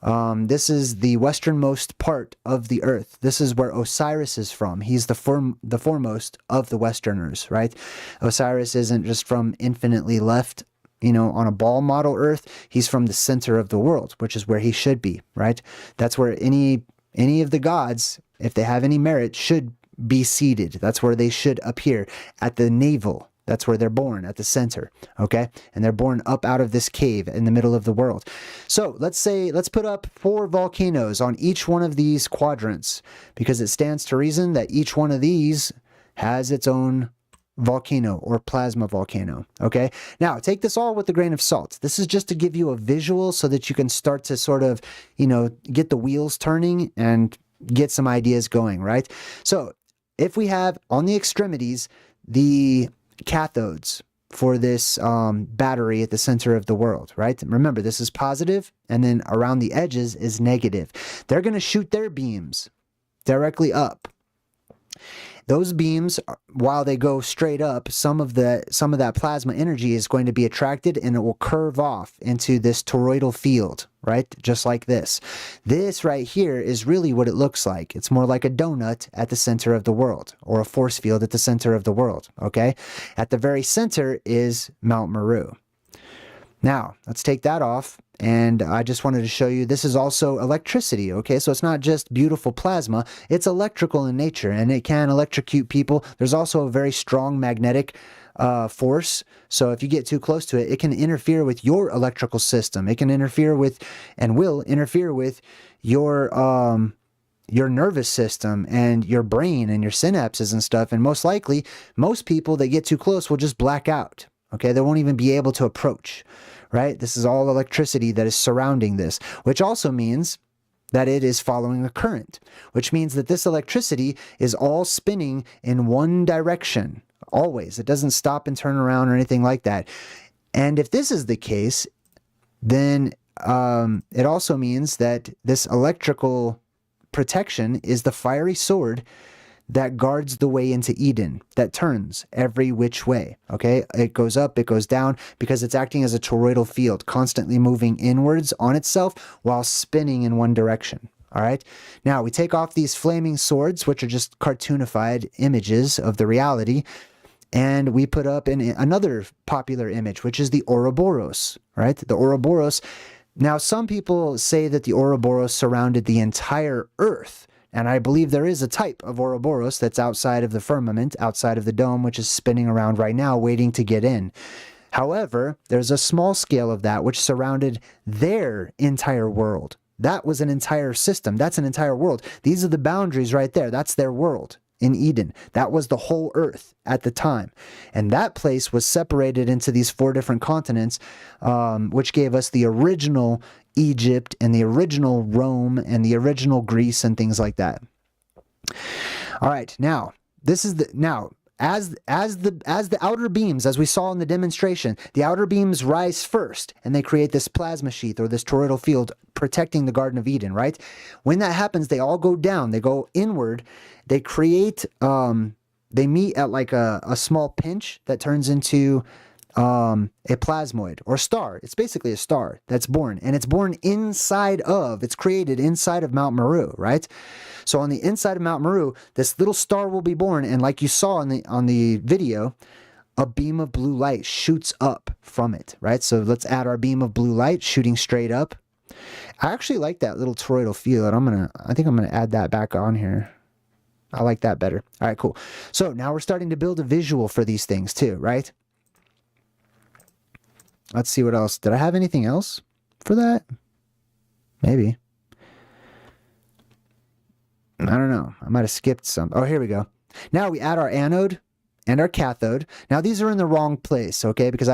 This is the westernmost part of the earth. This is where Osiris is from. He's the foremost of the Westerners, right? Osiris isn't just from infinitely left, on a ball model earth. He's from the center of the world, which is where he should be, right? That's where any of the gods, if they have any merit, should be seated. That's where they should appear, at the navel. That's where they're born, at the center, okay? And they're born up out of this cave in the middle of the world. So let's put up 4 volcanoes on each one of these quadrants, because it stands to reason that each one of these has its own volcano or plasma volcano, okay? Now, take this all with a grain of salt. This is just to give you a visual so that you can start to sort of, get the wheels turning and get some ideas going, right? So if we have on the extremities the cathodes for this battery at the center of the world, right? Remember, this is positive, and then around the edges is negative. They're going to shoot their beams directly up. Those beams, while they go straight up, some of that plasma energy is going to be attracted and it will curve off into this toroidal field, right? Just like this. This right here is really what it looks like. It's more like a donut at the center of the world, or a force field at the center of the world, okay? At the very center is Mount Meru. Now, let's take that off, and I just wanted to show you this is also electricity, okay? So it's not just beautiful plasma, it's electrical in nature, and it can electrocute people. There's also a very strong magnetic force, so if you get too close to it, it can interfere with your electrical system. It can interfere with, and will interfere with, your nervous system and your brain and your synapses and stuff, and most likely, most people that get too close will just black out. Okay, they won't even be able to approach, right? This is all electricity that is surrounding this, which also means that it is following a current, which means that this electricity is all spinning in one direction, always. It doesn't stop and turn around or anything like that. And if this is the case, then it also means that this electrical protection is the fiery sword that guards the way into Eden, that turns every which way, okay? It goes up, it goes down, because it's acting as a toroidal field, constantly moving inwards on itself while spinning in one direction, all right? Now, we take off these flaming swords, which are just cartoonified images of the reality, and we put up another popular image, which is the Ouroboros, right? The Ouroboros. Now, some people say that the Ouroboros surrounded the entire Earth, and I believe there is a type of Ouroboros that's outside of the firmament, outside of the dome, which is spinning around right now, waiting to get in. However, there's a small scale of that which surrounded their entire world. That was an entire system. That's an entire world. These are the boundaries right there. That's their world in Eden. That was the whole Earth at the time. And that place was separated into these 4 different continents, which gave us the original Egypt and the original Rome and the original Greece and things like that. All right, now this is as the outer beams, as we saw in the demonstration, the outer beams rise first and they create this plasma sheath or this toroidal field protecting the Garden of Eden, right? When that happens, they all go down, they go inward, they create they meet at like a small pinch that turns into a plasmoid or star. It's basically a star that's born, and it's born it's created inside of Mount Meru, right? So on the inside of Mount Meru, this little star will be born, and like you saw on the video, a beam of blue light shoots up from it, right? So let's add our beam of blue light shooting straight up. I actually like that little toroidal field. I think I'm gonna add that back on here. I like that better. All right, cool. So now we're starting to build a visual for these things too, right? Let's see what else. Did I have anything else for that? Maybe. I don't know. I might have skipped some. Oh, here we go. Now we add our anode and our cathode. Now these are in the wrong place, okay? Because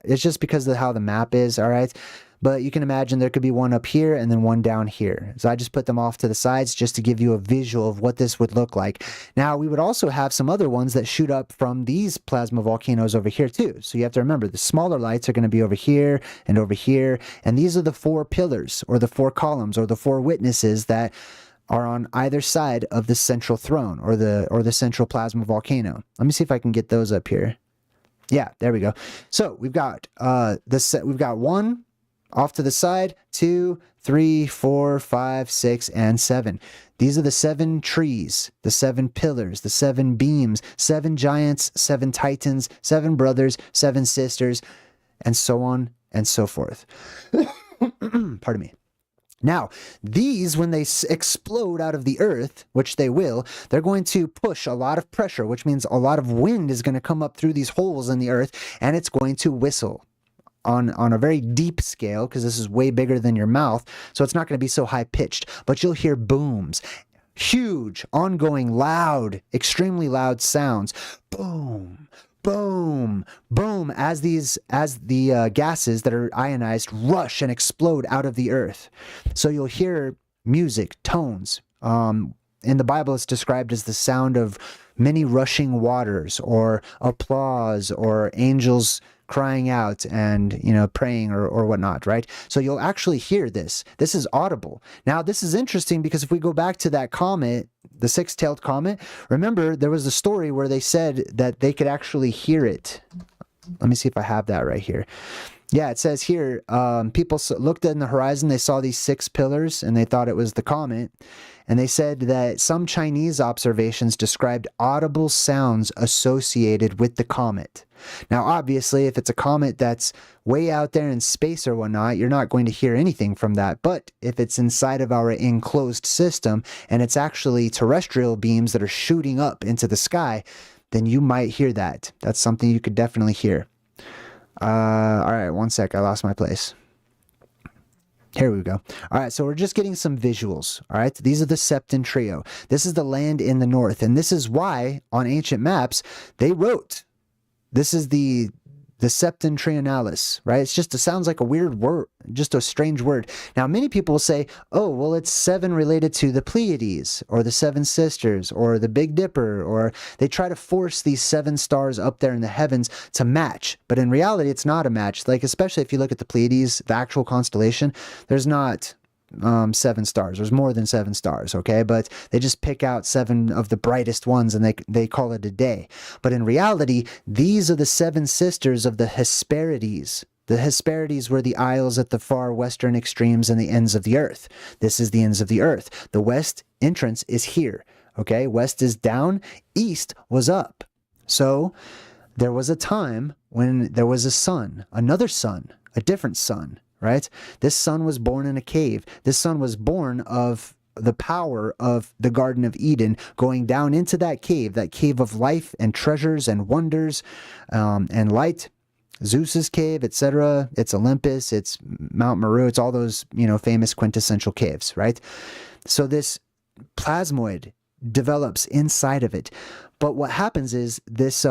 it's just because of how the map is, all right? But you can imagine there could be one up here and then one down here. So I just put them off to the sides just to give you a visual of what this would look like. Now, we would also have some other ones that shoot up from these plasma volcanoes over here too. So you have to remember the smaller lights are going to be over here and over here. And these are the 4 pillars or the 4 columns or the 4 witnesses that are on either side of the central throne or the central plasma volcano. Let me see if I can get those up here. Yeah, there we go. So we've got we've got 1 off to the side, 2, 3, 4, 5, 6, and 7. These are the 7 trees, the 7 pillars, the 7 beams, 7 giants, 7 titans, 7 brothers, 7 sisters, and so on and so forth. Pardon me. Now, these, when they explode out of the earth, which they will, they're going to push a lot of pressure, which means a lot of wind is going to come up through these holes in the earth, and it's going to whistle on a very deep scale, because this is way bigger than your mouth, so it's not going to be so high-pitched, but you'll hear booms, huge, ongoing, loud, extremely loud sounds, boom, boom, boom, as the gases that are ionized rush and explode out of the earth. So you'll hear music, tones. In the Bible, it's described as the sound of many rushing waters, or applause, or angels crying out and, praying or whatnot, right? So you'll actually hear this. This is audible. Now, this is interesting because if we go back to that comet the six-tailed comet. Remember, there was a story where they said that they could actually hear it. Let me see if I have that right here. Yeah, it says here, people looked in the horizon, they saw these 6 pillars, and they thought it was the comet. And they said that some Chinese observations described audible sounds associated with the comet. Now, obviously, if it's a comet that's way out there in space or whatnot, you're not going to hear anything from that. But if it's inside of our enclosed system, and it's actually terrestrial beams that are shooting up into the sky, then you might hear that. That's something you could definitely hear. All right, one sec. I lost my place. Here we go. All right, so we're just getting some visuals. All right, these are the Septentrio. This is the land in the north, and this is why on ancient maps they wrote, this is the Septentrionalis, right? It sounds like a weird word, just a strange word. Now, many people will say, oh, well, it's 7 related to the Pleiades or the 7 sisters or the Big Dipper, or they try to force these 7 stars up there in the heavens to match. But in reality, it's not a match. Like, especially if you look at the Pleiades, the actual constellation, there's not 7 stars. There's more than 7 stars, okay? But they just pick out 7 of the brightest ones and they call it a day. But in reality, these are the 7 sisters of the Hesperides. The Hesperides were the isles at the far western extremes and the ends of the earth. This is the ends of the earth. The west entrance is here, okay? West is down, east was up. So there was a time when there was a sun, another sun, a different sun, right? This sun was born in a cave. This sun was born of the power of the Garden of Eden going down into that cave of life and treasures and wonders and light. Zeus's cave, etc. It's Olympus, it's Mount Meru, it's all those, famous quintessential caves, right? So this plasmoid develops inside of it. But what happens is this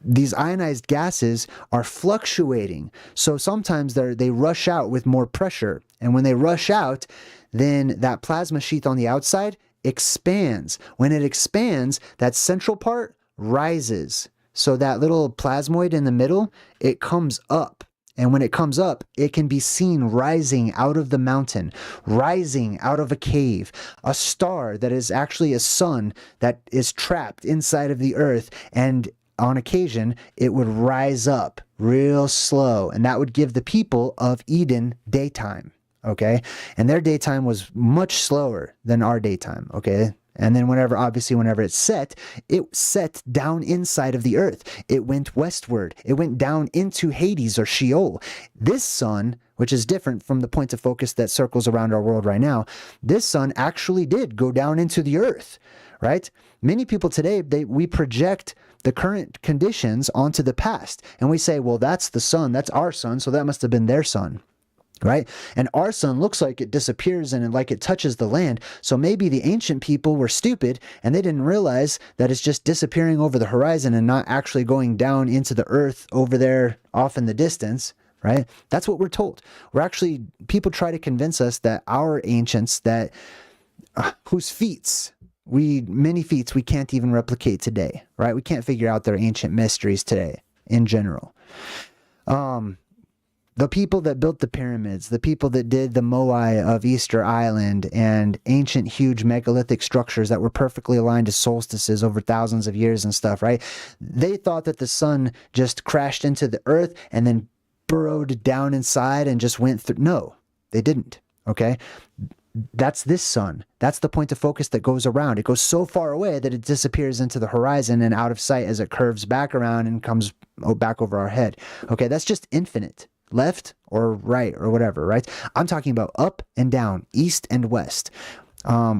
these ionized gases are fluctuating. So sometimes they rush out with more pressure. And when they rush out, then that plasma sheath on the outside expands. When it expands, that central part rises. So that little plasmoid in the middle, it comes up. And when it comes up, it can be seen rising out of the mountain, rising out of a cave, a star that is actually a sun that is trapped inside of the earth. And on occasion, it would rise up real slow, and that would give the people of Eden daytime, okay? And their daytime was much slower than our daytime, okay? And then whenever it set down inside of the earth. It went westward. It went down into Hades or Sheol. This sun, which is different from the point of focus that circles around our world right now, this sun actually did go down into the earth, right? Many people today, we project the current conditions onto the past. And we say, well, that's the sun. That's our sun. So that must have been their sun. Right? And our sun looks like it disappears and like it touches the land. So maybe the ancient people were stupid and they didn't realize that it's just disappearing over the horizon and not actually going down into the earth over there off in the distance. Right? That's what we're told. People try to convince us that our ancients, whose feats, many feats we can't even replicate today. Right? We can't figure out their ancient mysteries today in general. The people that built the pyramids, the people that did the Moai of Easter Island and ancient huge megalithic structures that were perfectly aligned to solstices over thousands of years and stuff, right? They thought that the sun just crashed into the earth and then burrowed down inside and just went through. No, they didn't, okay? That's this sun. That's the point of focus that goes around. It goes so far away that it disappears into the horizon and out of sight as it curves back around and comes back over our head. Okay, that's just infinite. Left or right or whatever, right? I'm talking about up and down, east and west,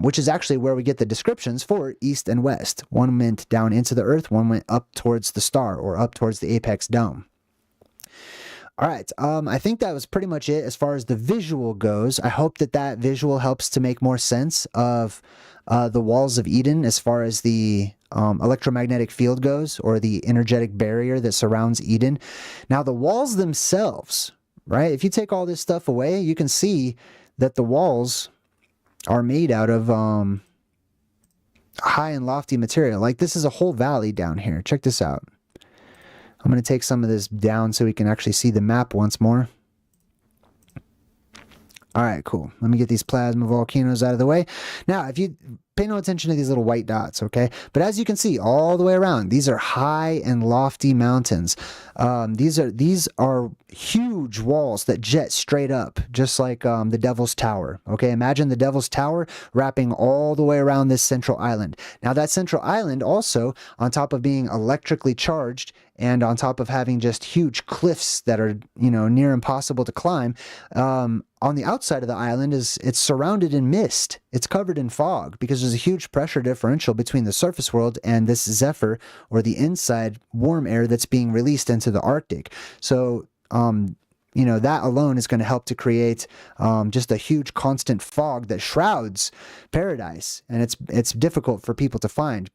which is actually where we get the descriptions for east and west. One went down into the earth, one went up towards the star or up towards the apex dome. All right, I think that was pretty much it as far as the visual goes. I hope that visual helps to make more sense of the walls of Eden as far as the electromagnetic field goes, or the energetic barrier that surrounds Eden. Now, the walls themselves, right? If you take all this stuff away, you can see that the walls are made out of high and lofty material. Like, this is a whole valley down here. Check this out. I'm going to take some of this down so we can actually see the map once more. All right, cool. Let me get these plasma volcanoes out of the way. Now, if you pay no attention to these little white dots, okay? But as you can see, all the way around, these are high and lofty mountains. These are huge walls that jet straight up, just like the Devil's Tower, okay? Imagine the Devil's Tower wrapping all the way around this central island. Now, that central island also, on top of being electrically charged, and on top of having just huge cliffs that are, near impossible to climb, on the outside of the island it's surrounded in mist. It's covered in fog because there's a huge pressure differential between the surface world and this zephyr, or the inside warm air that's being released into the Arctic. So, that alone is going to help to create just a huge constant fog that shrouds paradise, and it's difficult for people to find,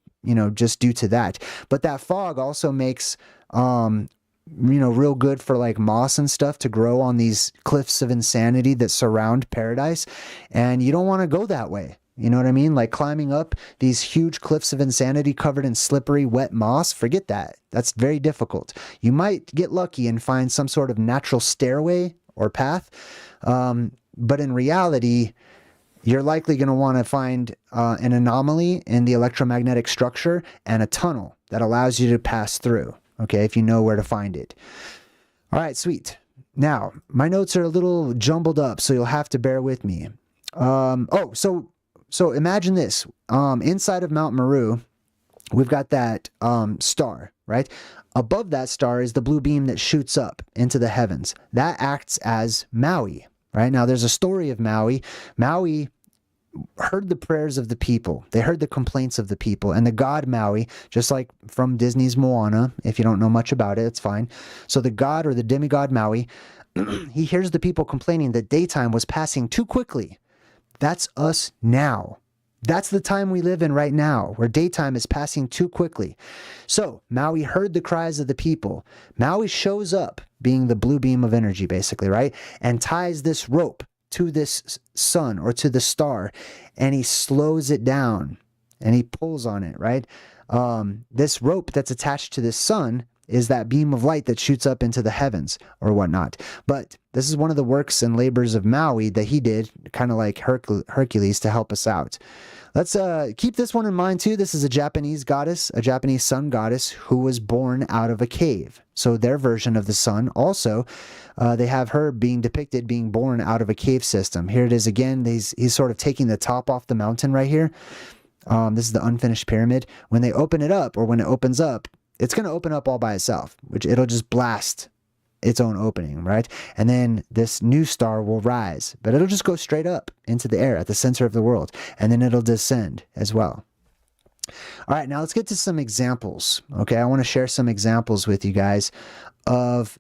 just due to that. But that fog also makes real good for like moss and stuff to grow on these cliffs of insanity that surround paradise, and you don't want to go that way. You know what I mean? Like climbing up these huge cliffs of insanity covered in slippery, wet moss, forget that. That's very difficult. You might get lucky and find some sort of natural stairway or path, but in reality, you're likely going to want to find an anomaly in the electromagnetic structure and a tunnel that allows you to pass through, okay, if you know where to find it. All right, sweet. Now, my notes are a little jumbled up, so you'll have to bear with me. So imagine this. Inside of Mount Meru, we've got that star, right? Above that star is the blue beam that shoots up into the heavens. That acts as Maui, right? Now, there's a story of Maui. Maui heard the prayers of the people. They heard the complaints of the people. And the god Maui, just like from Disney's Moana, if you don't know much about it, it's fine. So the god, or the demigod Maui, he hears the people complaining that daytime was passing too quickly. That's us now. That's the time we live in right now, where daytime is passing too quickly. So Maui heard the cries of the people. Maui shows up, being the blue beam of energy, basically, right? And ties this rope to this sun, or to the star, and he slows it down and he pulls on it, right? This rope that's attached to this sun is that beam of light that shoots up into the heavens or whatnot. But this is one of the works and labors of Maui that he did, kind of like Hercules, to help us out. Let's keep this one in mind too. This is a Japanese goddess, a Japanese sun goddess, who was born out of a cave. So their version of the sun also, they have her being depicted being born out of a cave system. Here it is again. He's sort of taking the top off the mountain right here. This is the unfinished pyramid. When they open it up, or when it opens up, it's going to open up all by itself, which it'll just blast its own opening, right? And then this new star will rise, but it'll just go straight up into the air at the center of the world, and then it'll descend as well. All right, now let's get to some examples, okay? I want to share some examples with you guys of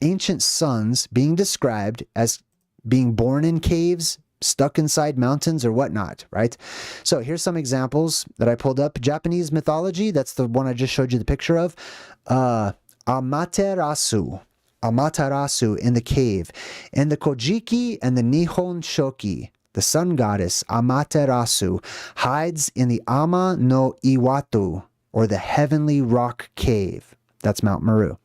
ancient suns being described as being born in caves, stuck inside mountains, or whatnot, right? So here's some examples that I pulled up. Japanese mythology, that's the one I just showed you the picture of. Amaterasu in the cave. In the Kojiki and the Nihon Shoki, the sun goddess Amaterasu hides in the Ama no Iwatu, or the heavenly rock cave. That's Mount Meru.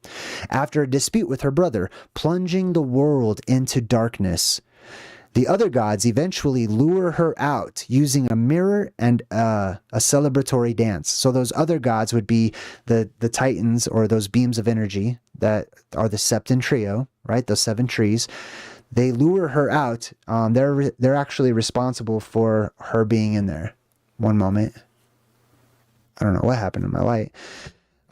After a dispute with her brother, plunging the world into darkness, the other gods eventually lure her out using a mirror and a celebratory dance. So those other gods would be the Titans, or those beams of energy that are the Septentrio, right? Those 7 trees. They lure her out. They're actually responsible for her being in there. One moment. I don't know what happened to my light.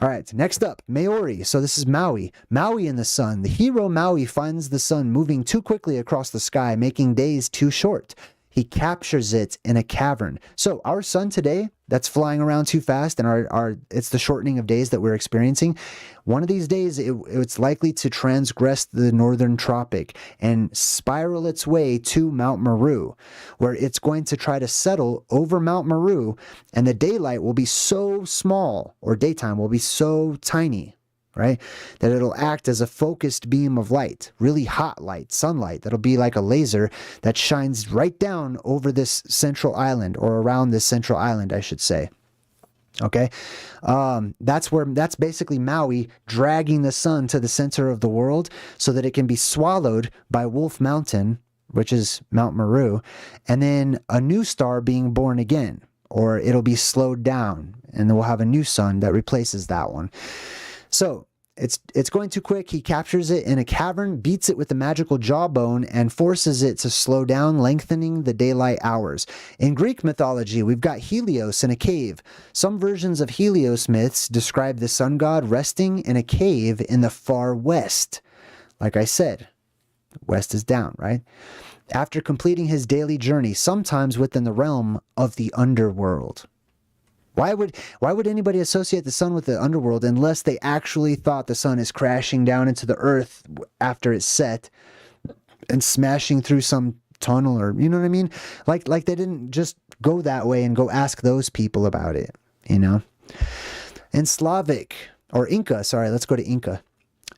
All right, next up, Maori. So this is Maui. Maui in the sun. The hero Maui finds the sun moving too quickly across the sky, making days too short. He captures it in a cavern. So our sun today, that's flying around too fast, and it's the shortening of days that we're experiencing. One of these days, it's likely to transgress the northern tropic and spiral its way to Mount Meru, where it's going to try to settle over Mount Meru, and the daylight will be so small, or daytime will be so tiny, right, that it'll act as a focused beam of light, really hot light, sunlight, that'll be like a laser that shines right down over this central island, or around this central island, I should say. Okay, that's basically Maui dragging the sun to the center of the world so that it can be swallowed by Wolf Mountain, which is Mount Meru, and then a new star being born again. or it'll be slowed down, and then we'll have a new sun that replaces that one. So it's going too quick. He captures it in a cavern, beats it with the magical jawbone, and forces it to slow down, lengthening the daylight hours. In Greek mythology, we've got Helios in a cave. Some versions of Helios myths describe the sun god resting in a cave in the far west. Like I said, west is down, right? After completing his daily journey, sometimes within the realm of the underworld. Why would anybody associate the sun with the underworld unless they actually thought the sun is crashing down into the earth after it's set and smashing through some tunnel, or you know what I mean? Like they didn't just go that way and go ask those people about it, you know? In Slavic, or Inca, sorry, let's go to Inca.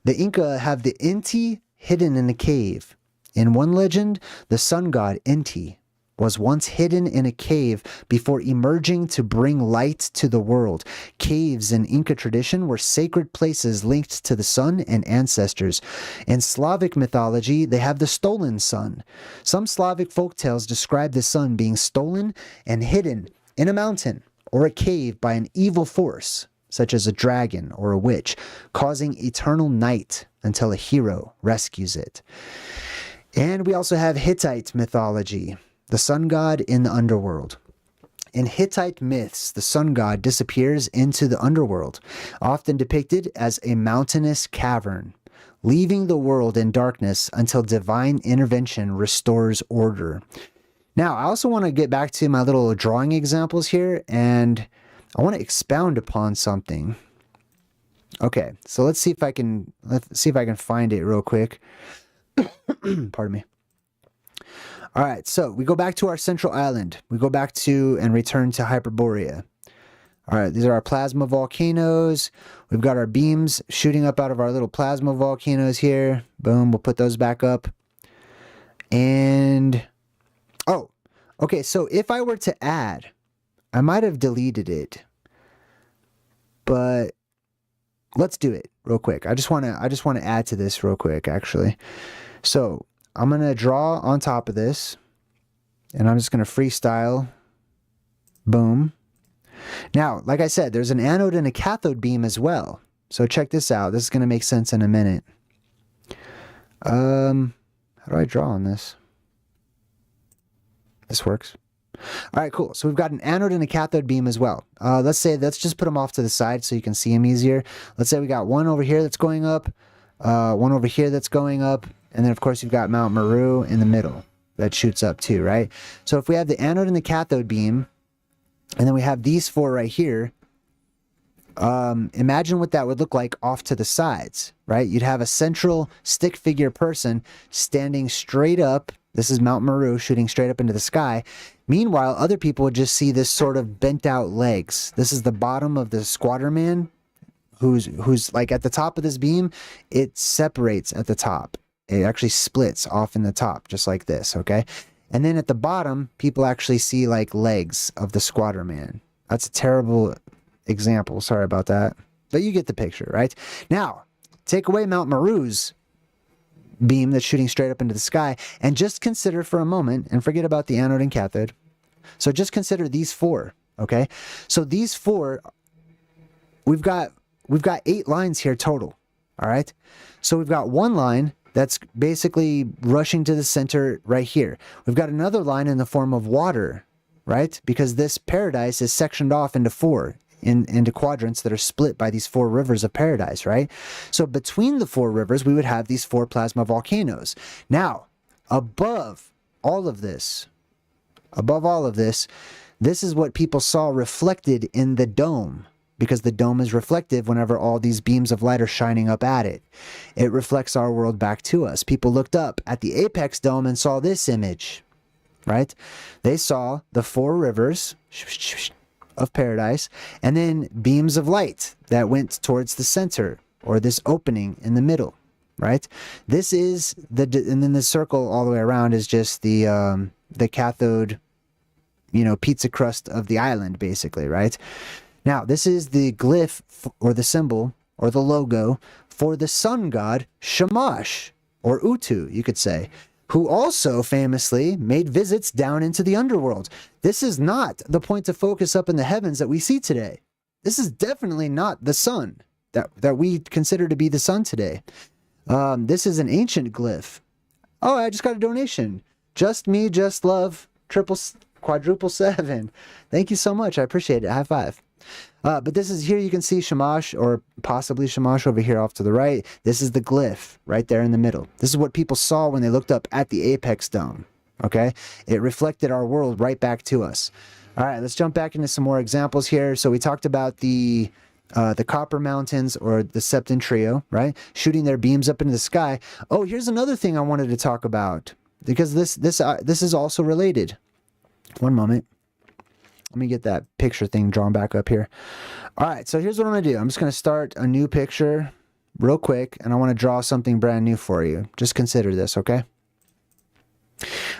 The Inca have the Inti hidden in a cave. In one legend, the sun god Inti was once hidden in a cave before emerging to bring light to the world. Caves in Inca tradition were sacred places linked to the sun and ancestors. In Slavic mythology, they have the stolen sun. Some Slavic folktales describe the sun being stolen and hidden in a mountain or a cave by an evil force, such as a dragon or a witch, causing eternal night until a hero rescues it. And we also have Hittite mythology, the sun god in the underworld. In Hittite myths, the sun god disappears into the underworld, often depicted as a mountainous cavern, leaving the world in darkness until divine intervention restores order. Now, I also want to get back to my little drawing examples here, and I want to expound upon something. Okay, so let's see if I can find it real quick. Pardon me. All right, so we go back to our central island. We go back to and return to Hyperborea. All right, these are our plasma volcanoes. We've got our beams shooting up out of our little plasma volcanoes here. Boom, we'll put those back up. And, oh, okay, so if I were to add, I might have deleted it, but let's do it real quick. I just want to add to this real quick, actually. So I'm going to draw on top of this, and I'm just going to freestyle. Boom. Now, like I said, there's an anode and a cathode beam as well. So check this out. This is going to make sense in a minute. How do I draw on this? This works. All right, cool. So we've got an anode and a cathode beam as well. Let's just put them off to the side so you can see them easier. Let's say we got one over here that's going up, one over here that's going up, and then of course you've got Mount Meru in the middle that shoots up too, right? So if we have the anode and the cathode beam, and then we have these four right here, imagine what that would look like off to the sides, right? You'd have a central stick figure person standing straight up. This is Mount Meru shooting straight up into the sky. Meanwhile, other people would just see this sort of bent out legs. This is the bottom of the Squatterman, who's like at the top of this beam. It separates at the top. It actually splits off in the top, just like this, okay? And then at the bottom, people actually see like legs of the Squatterman. That's a terrible example. Sorry about that. But you get the picture, right? Now, take away Mount Meru's beam that's shooting straight up into the sky, and just consider for a moment, and forget about the anode and cathode. So just consider these four, okay? So these four, we've got 8 lines here total, all right? So we've got one line that's basically rushing to the center right here. We've got another line in the form of water, right? Because this paradise is sectioned off into 4, into quadrants that are split by these 4 rivers of paradise, right? So between the 4 rivers, we would have these 4 plasma volcanoes. Now, above all of this, this is what people saw reflected in the dome, because the dome is reflective whenever all these beams of light are shining up at it. It reflects our world back to us. People looked up at the apex dome and saw this image, right? They saw the 4 rivers of paradise, and then beams of light that went towards the center, or this opening in the middle, right? This is and then the circle all the way around is just the cathode, pizza crust of the island, basically, right? Now, this is the glyph, or the symbol, or the logo for the sun god Shamash, or Utu, you could say, who also famously made visits down into the underworld. This is not the point of focus up in the heavens that we see today. This is definitely not the sun that we consider to be the sun today. This is an ancient glyph. Oh, I just got a donation. Just me, just love, quadruple seven. Thank you so much. I appreciate it. High five. But this is, here you can see Shamash, or possibly Shamash over here off to the right. This is the glyph right there in the middle. This is what people saw when they looked up at the apex dome. Okay? It reflected our world right back to us. All right, let's jump back into some more examples here. So we talked about the Copper Mountains, or the Septentrio, right? Shooting their beams up into the sky. Oh, here's another thing I wanted to talk about, because this is also related. One moment. Let me get that picture thing drawn back up here. All right, so here's what I'm going to do. I'm just going to start a new picture real quick, and I want to draw something brand new for you. Just consider this, okay?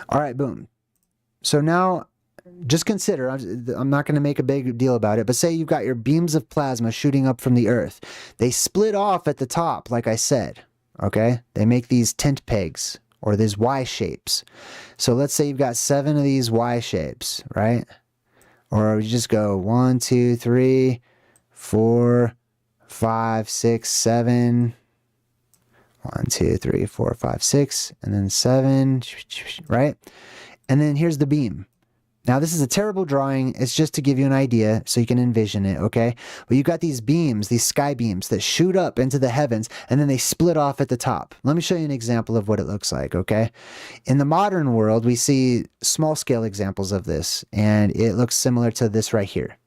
All right, boom. So now, just consider, I'm not going to make a big deal about it, but say you've got your beams of plasma shooting up from the Earth. They split off at the top, like I said, okay? They make these tent pegs, or these Y shapes. So let's say you've got 7 of these Y shapes, right? Or you just go 1, 2, 3, 4, 5, 6, 7. 1, 2, 3, 4, 5, 6, and then 7, right? And then here's the beam. Now, this is a terrible drawing. It's just to give you an idea so you can envision it, okay? But you've got these beams, these sky beams that shoot up into the heavens, and then they split off at the top. Let me show you an example of what it looks like, okay? In the modern world, we see small-scale examples of this, and it looks similar to this right here,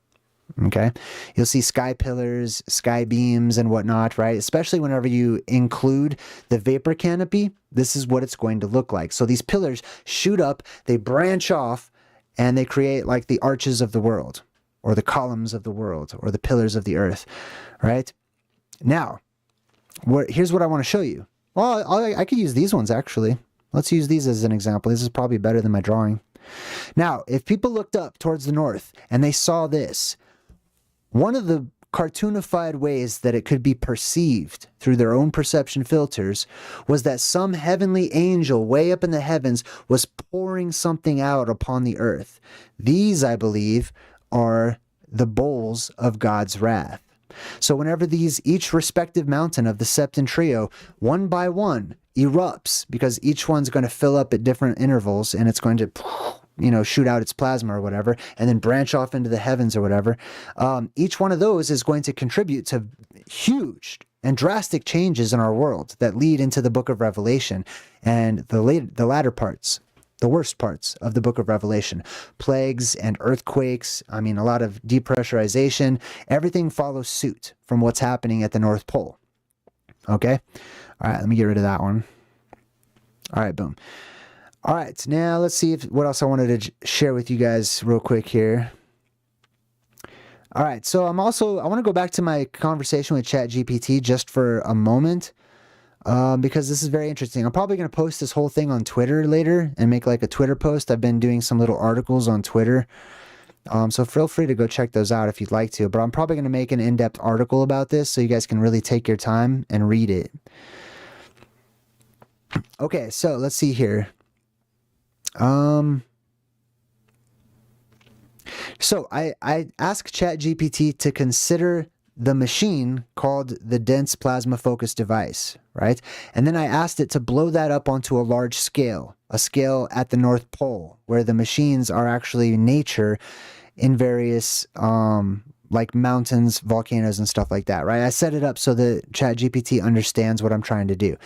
okay? You'll see sky pillars, sky beams, and whatnot, right? Especially whenever you include the vapor canopy, this is what it's going to look like. So these pillars shoot up, they branch off, and they create like the arches of the world, or the columns of the world, or the pillars of the earth, right? Now, here's what I want to show you. Well, I could use these ones, actually. Let's use these as an example. This is probably better than my drawing. Now, if people looked up towards the north and they saw this, one of the cartoonified ways that it could be perceived through their own perception filters was that some heavenly angel way up in the heavens was pouring something out upon the earth. These, I believe, are the bowls of God's wrath. So whenever each respective mountain of the Septentrio, one by one, erupts, because each one's going to fill up at different intervals, and it's going to, shoot out its plasma or whatever, and then branch off into the heavens or whatever. Each one of those is going to contribute to huge and drastic changes in our world that lead into the book of Revelation and the latter parts, the worst parts of the book of Revelation. Plagues and earthquakes, a lot of depressurization, everything follows suit from what's happening at the North Pole. Okay? All right, let me get rid of that one. All right, boom. All right, now let's see what else I wanted to share with you guys real quick here. All right, so I want to go back to my conversation with ChatGPT just for a moment, because this is very interesting. I'm probably going to post this whole thing on Twitter later and make like a Twitter post. I've been doing some little articles on Twitter, so feel free to go check those out if you'd like to. But I'm probably going to make an in-depth article about this so you guys can really take your time and read it. Okay, so let's see here. So I asked ChatGPT to consider the machine called the dense plasma focus device, right? And then I asked it to blow that up onto a large scale, a scale at the North Pole, where the machines are actually nature in various, like mountains, volcanoes, and stuff like that, right? I set it up so that ChatGPT understands what I'm trying to do.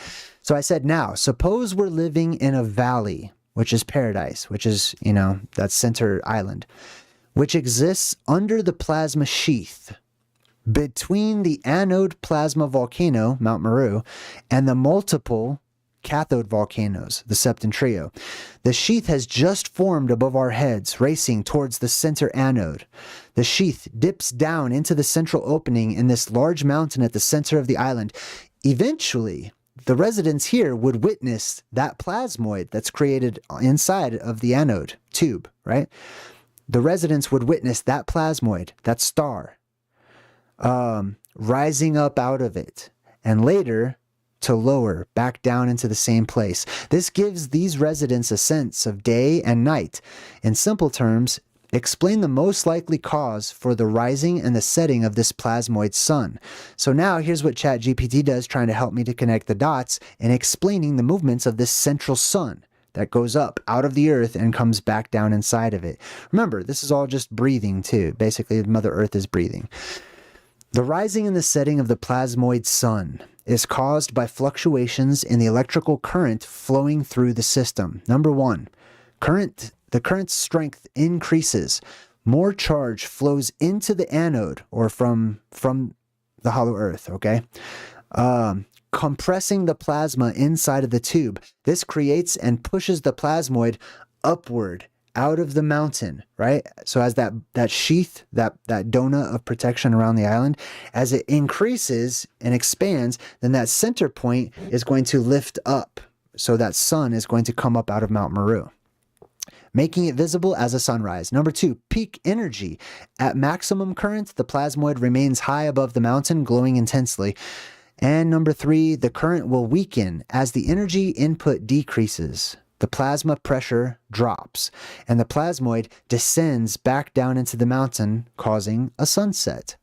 So I said, now, suppose we're living in a valley, which is paradise, which is, that center island, which exists under the plasma sheath between the anode plasma volcano, Mount Meru, and the multiple cathode volcanoes, the Septentrio. The sheath has just formed above our heads, racing towards the center anode. The sheath dips down into the central opening in this large mountain at the center of the island. Eventually, the residents here would witness that plasmoid that's created inside of the anode tube, right? The residents would witness that plasmoid, that star, rising up out of it, and later to lower back down into the same place. This gives these residents a sense of day and night. In simple terms, Explain the most likely cause for the rising and the setting of this plasmoid sun. So now here's what ChatGPT does, trying to help me to connect the dots and explaining the movements of this central sun that goes up out of the earth and comes back down inside of it. Remember, this is all just breathing too. Basically, Mother Earth is breathing. The rising and the setting of the plasmoid sun is caused by fluctuations in the electrical current flowing through the system. Number one, the current strength increases. More charge flows into the anode, or from the hollow earth, okay? Compressing the plasma inside of the tube. This creates and pushes the plasmoid upward out of the mountain, right? So as that sheath, that donut of protection around the island, as it increases and expands, then that center point is going to lift up. So that sun is going to come up out of Mount Meru, making it visible as a sunrise. Number two, peak energy. At maximum current, the plasmoid remains high above the mountain, glowing intensely. And number three, the current will weaken as the energy input decreases. The plasma pressure drops, and the plasmoid descends back down into the mountain, causing a sunset.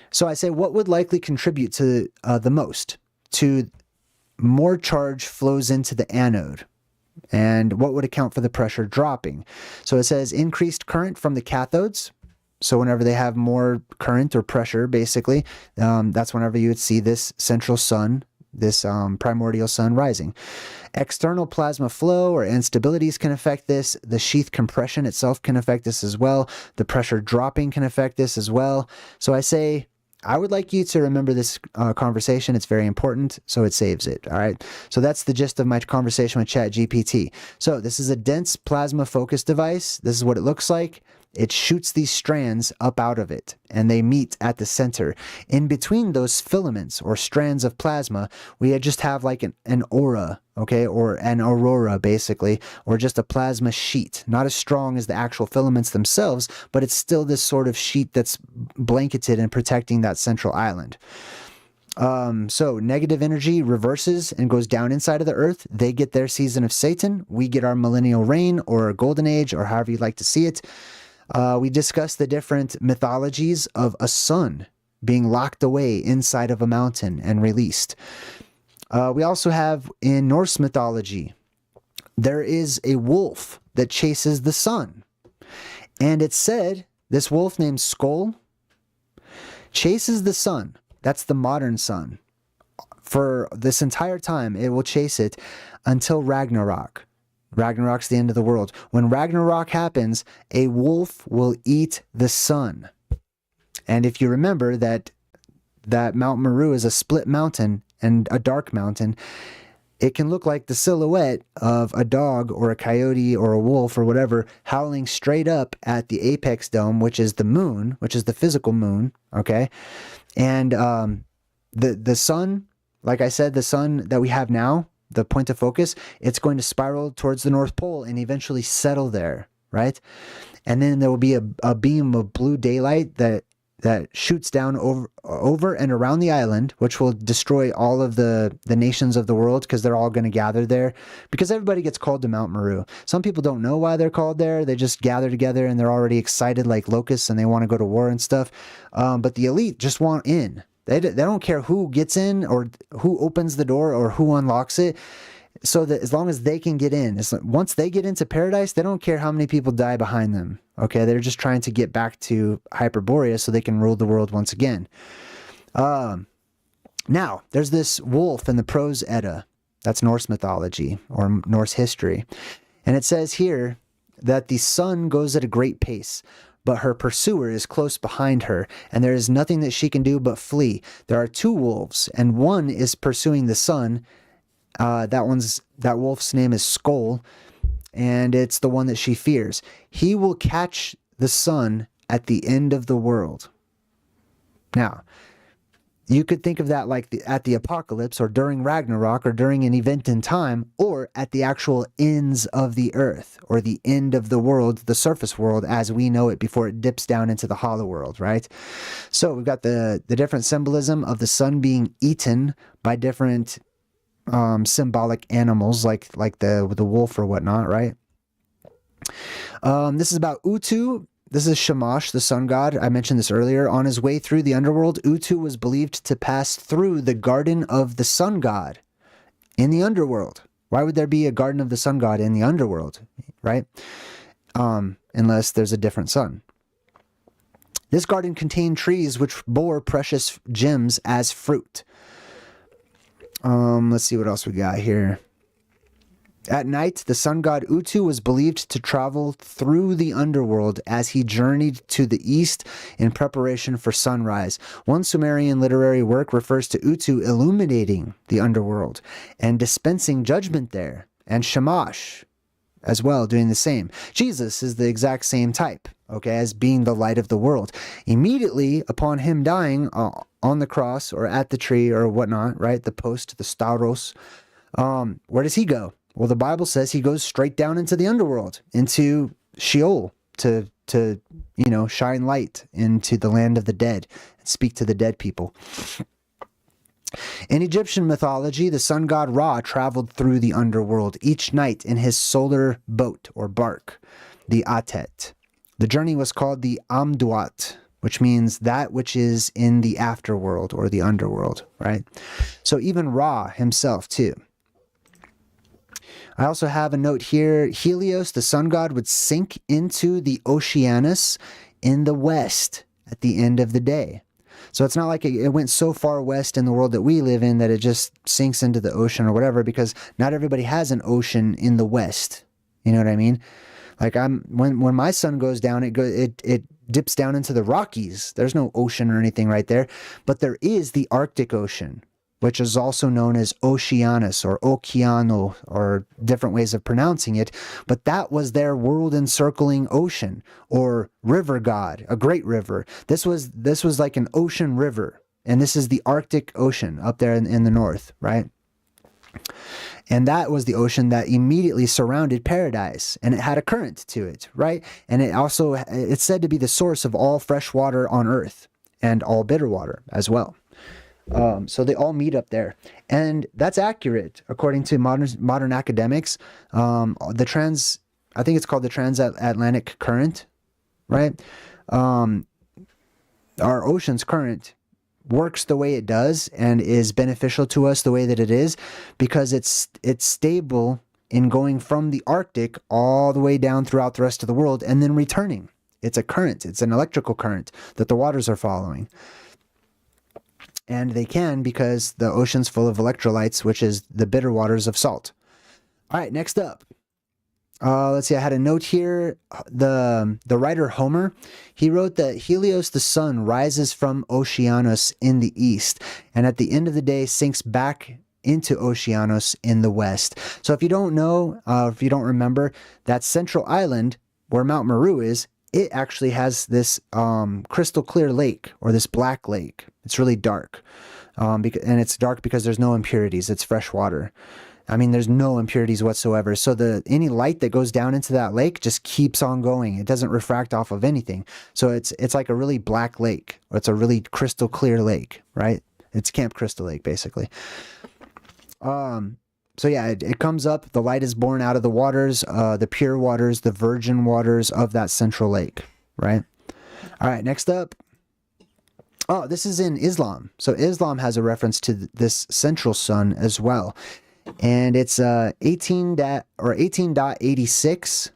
So I say, what would likely contribute to the most? To more charge flows into the anode. And what would account for the pressure dropping? So it says increased current from the cathodes. So whenever they have more current or pressure, basically, that's whenever you would see this central sun, this primordial sun rising. External plasma flow or instabilities can affect this. The sheath compression itself can affect this as well. The pressure dropping can affect this as well. So I say, I would like you to remember this conversation. It's very important, so it saves it, all right? So that's the gist of my conversation with ChatGPT. So this is a dense plasma focus device. This is what it looks like. It shoots these strands up out of it, and they meet at the center. In between those filaments or strands of plasma, we just have like an aura, okay, or an aurora, basically, or just a plasma sheet. Not as strong as the actual filaments themselves, but it's still this sort of sheet that's blanketed and protecting that central island. So negative energy reverses and goes down inside of the earth. They get their season of Satan. We get our millennial reign or golden age, or however you'd like to see it. We discussed the different mythologies of a sun being locked away inside of a mountain and released. We also have in Norse mythology, there is a wolf that chases the sun. And it's said this wolf named Skoll chases the sun. That's the modern sun. For this entire time, it will chase it until Ragnarok. Ragnarok's the end of the world. When Ragnarok happens, a wolf will eat the sun. And if you remember that Mount Meru is a split mountain and a dark mountain, it can look like the silhouette of a dog or a coyote or a wolf or whatever howling straight up at the apex dome, which is the moon, which is the physical moon, okay? And the sun, like I said, the sun that we have now, the point of focus, it's going to spiral towards the North Pole and eventually settle there, right? And then there will be a beam of blue daylight that shoots down over and around the island, which will destroy all of the nations of the world, because they're all going to gather there, because everybody gets called to Mount Meru. Some people don't know why they're called there. They just gather together and they're already excited like locusts and they want to go to war and stuff. But the elite just want in. They don't care who gets in or who opens the door or who unlocks it, so that as long as they can get in. Once they get into paradise, they don't care how many people die behind them. Okay, they're just trying to get back to Hyperborea so they can rule the world once again. Now, there's this wolf in the Prose Edda. That's Norse mythology or Norse history. And it says here that the sun goes at a great pace, but her pursuer is close behind her, and there is nothing that she can do but flee. There are two wolves, and one is pursuing the sun. That wolf's name is Skoll, and it's the one that she fears. He will catch the sun at the end of the world. Now, you could think of that like at the apocalypse, or during Ragnarok, or during an event in time, or at the actual ends of the earth, or the end of the world, the surface world as we know it before it dips down into the hollow world, right? So we've got the different symbolism of the sun being eaten by different symbolic animals like the wolf or whatnot, right? This is about Utu. This is Shamash, the sun god. I mentioned this earlier. On his way through the underworld, Utu was believed to pass through the garden of the sun god in the underworld. Why would there be a garden of the sun god in the underworld, right? Unless there's a different sun. This garden contained trees which bore precious gems as fruit. Let's see what else we got here. At night, the sun god Utu was believed to travel through the underworld as he journeyed to the east in preparation for sunrise. One Sumerian literary work refers to Utu illuminating the underworld and dispensing judgment there, and Shamash as well doing the same. Jesus is the exact same type, okay, as being the light of the world. Immediately upon him dying on the cross or at the tree or whatnot, right, the post, the stauros, where does he go? Well, the Bible says he goes straight down into the underworld, into Sheol, to shine light into the land of the dead and speak to the dead people. In Egyptian mythology, the sun god Ra traveled through the underworld each night in his solar boat or bark, the Atet. The journey was called the Amduat, which means that which is in the afterworld or the underworld, right? So even Ra himself too. I also have a note here. Helios, the sun god, would sink into the Oceanus in the west at the end of the day. So it's not like it went so far west in the world that we live in that it just sinks into the ocean or whatever, because not everybody has an ocean in the west. You know what I mean? Like when my sun goes down, it dips down into the Rockies. There's no ocean or anything right there, but there is the Arctic Ocean, which is also known as Oceanus or Oceano or different ways of pronouncing it. But that was their world encircling ocean or river god, a great river. This was like an ocean river. And this is the Arctic Ocean up there in the north, right? And that was the ocean that immediately surrounded paradise, and it had a current to it, right? And it's said to be the source of all fresh water on earth and all bitter water as well. So they all meet up there, and that's accurate according to modern academics. I think it's called the transatlantic current, right? Our ocean's current works the way it does and is beneficial to us the way that it is because it's stable in going from the Arctic all the way down throughout the rest of the world and then returning. It's a current. It's an electrical current that the waters are following. And they can because the ocean's full of electrolytes, which is the bitter waters of salt. All right, next up. Let's see, I had a note here. The writer Homer, he wrote that Helios the sun rises from Oceanus in the east, and at the end of the day sinks back into Oceanus in the west. So if you don't know, if you don't remember, that central island where Mount Meru is, it actually has this crystal clear lake, or this black lake. It's really dark, and it's dark because there's no impurities. It's fresh water. I mean, there's no impurities whatsoever. So any light that goes down into that lake just keeps on going. It doesn't refract off of anything. So it's like a really black lake, or it's a really crystal clear lake, right? It's Camp Crystal Lake, basically. So yeah, it comes up, the light is born out of the waters, the pure waters, the virgin waters of that central lake, right? All right, next up. Oh, this is in Islam. So Islam has a reference to this central sun as well. And it's 18.86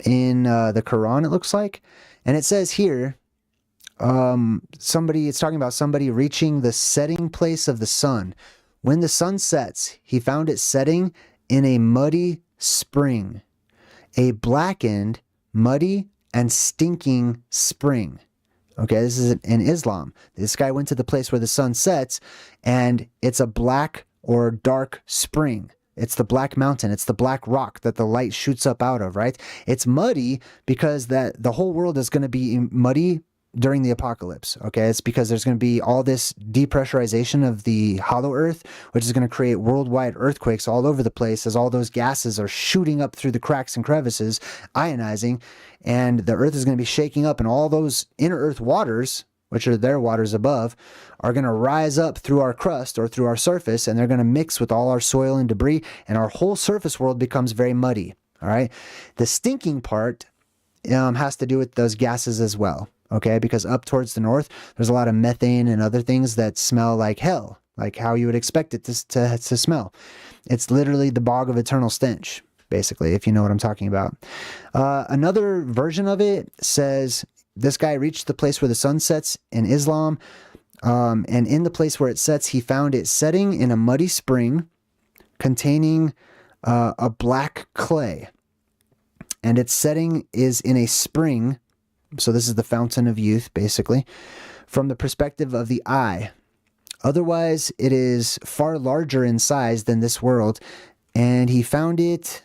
in the Quran, it looks like. And it says here, it's talking about somebody reaching the setting place of the sun. When the sun sets, he found it setting in a muddy spring, a blackened, muddy, and stinking spring. Okay, this is in Islam. This guy went to the place where the sun sets, and it's a black or dark spring. It's the black mountain. It's the black rock that the light shoots up out of, right? It's muddy because the whole world is going to be muddy during the apocalypse, okay? It's because there's going to be all this depressurization of the hollow earth, which is going to create worldwide earthquakes all over the place as all those gases are shooting up through the cracks and crevices, ionizing, and the earth is going to be shaking up, and all those inner earth waters, which are their waters above, are going to rise up through our crust or through our surface, and they're going to mix with all our soil and debris, and our whole surface world becomes very muddy. All right. The stinking part has to do with those gases as well. Okay. Because up towards the north, there's a lot of methane and other things that smell like hell, like how you would expect it to smell. It's literally the bog of eternal stench, basically, if you know what I'm talking about. Another version of it says this guy reached the place where the sun sets in Islam. And in the place where it sets, he found it setting in a muddy spring containing a black clay. And its setting is in a spring. So this is the fountain of youth, basically, from the perspective of the eye. Otherwise, it is far larger in size than this world. And he found it.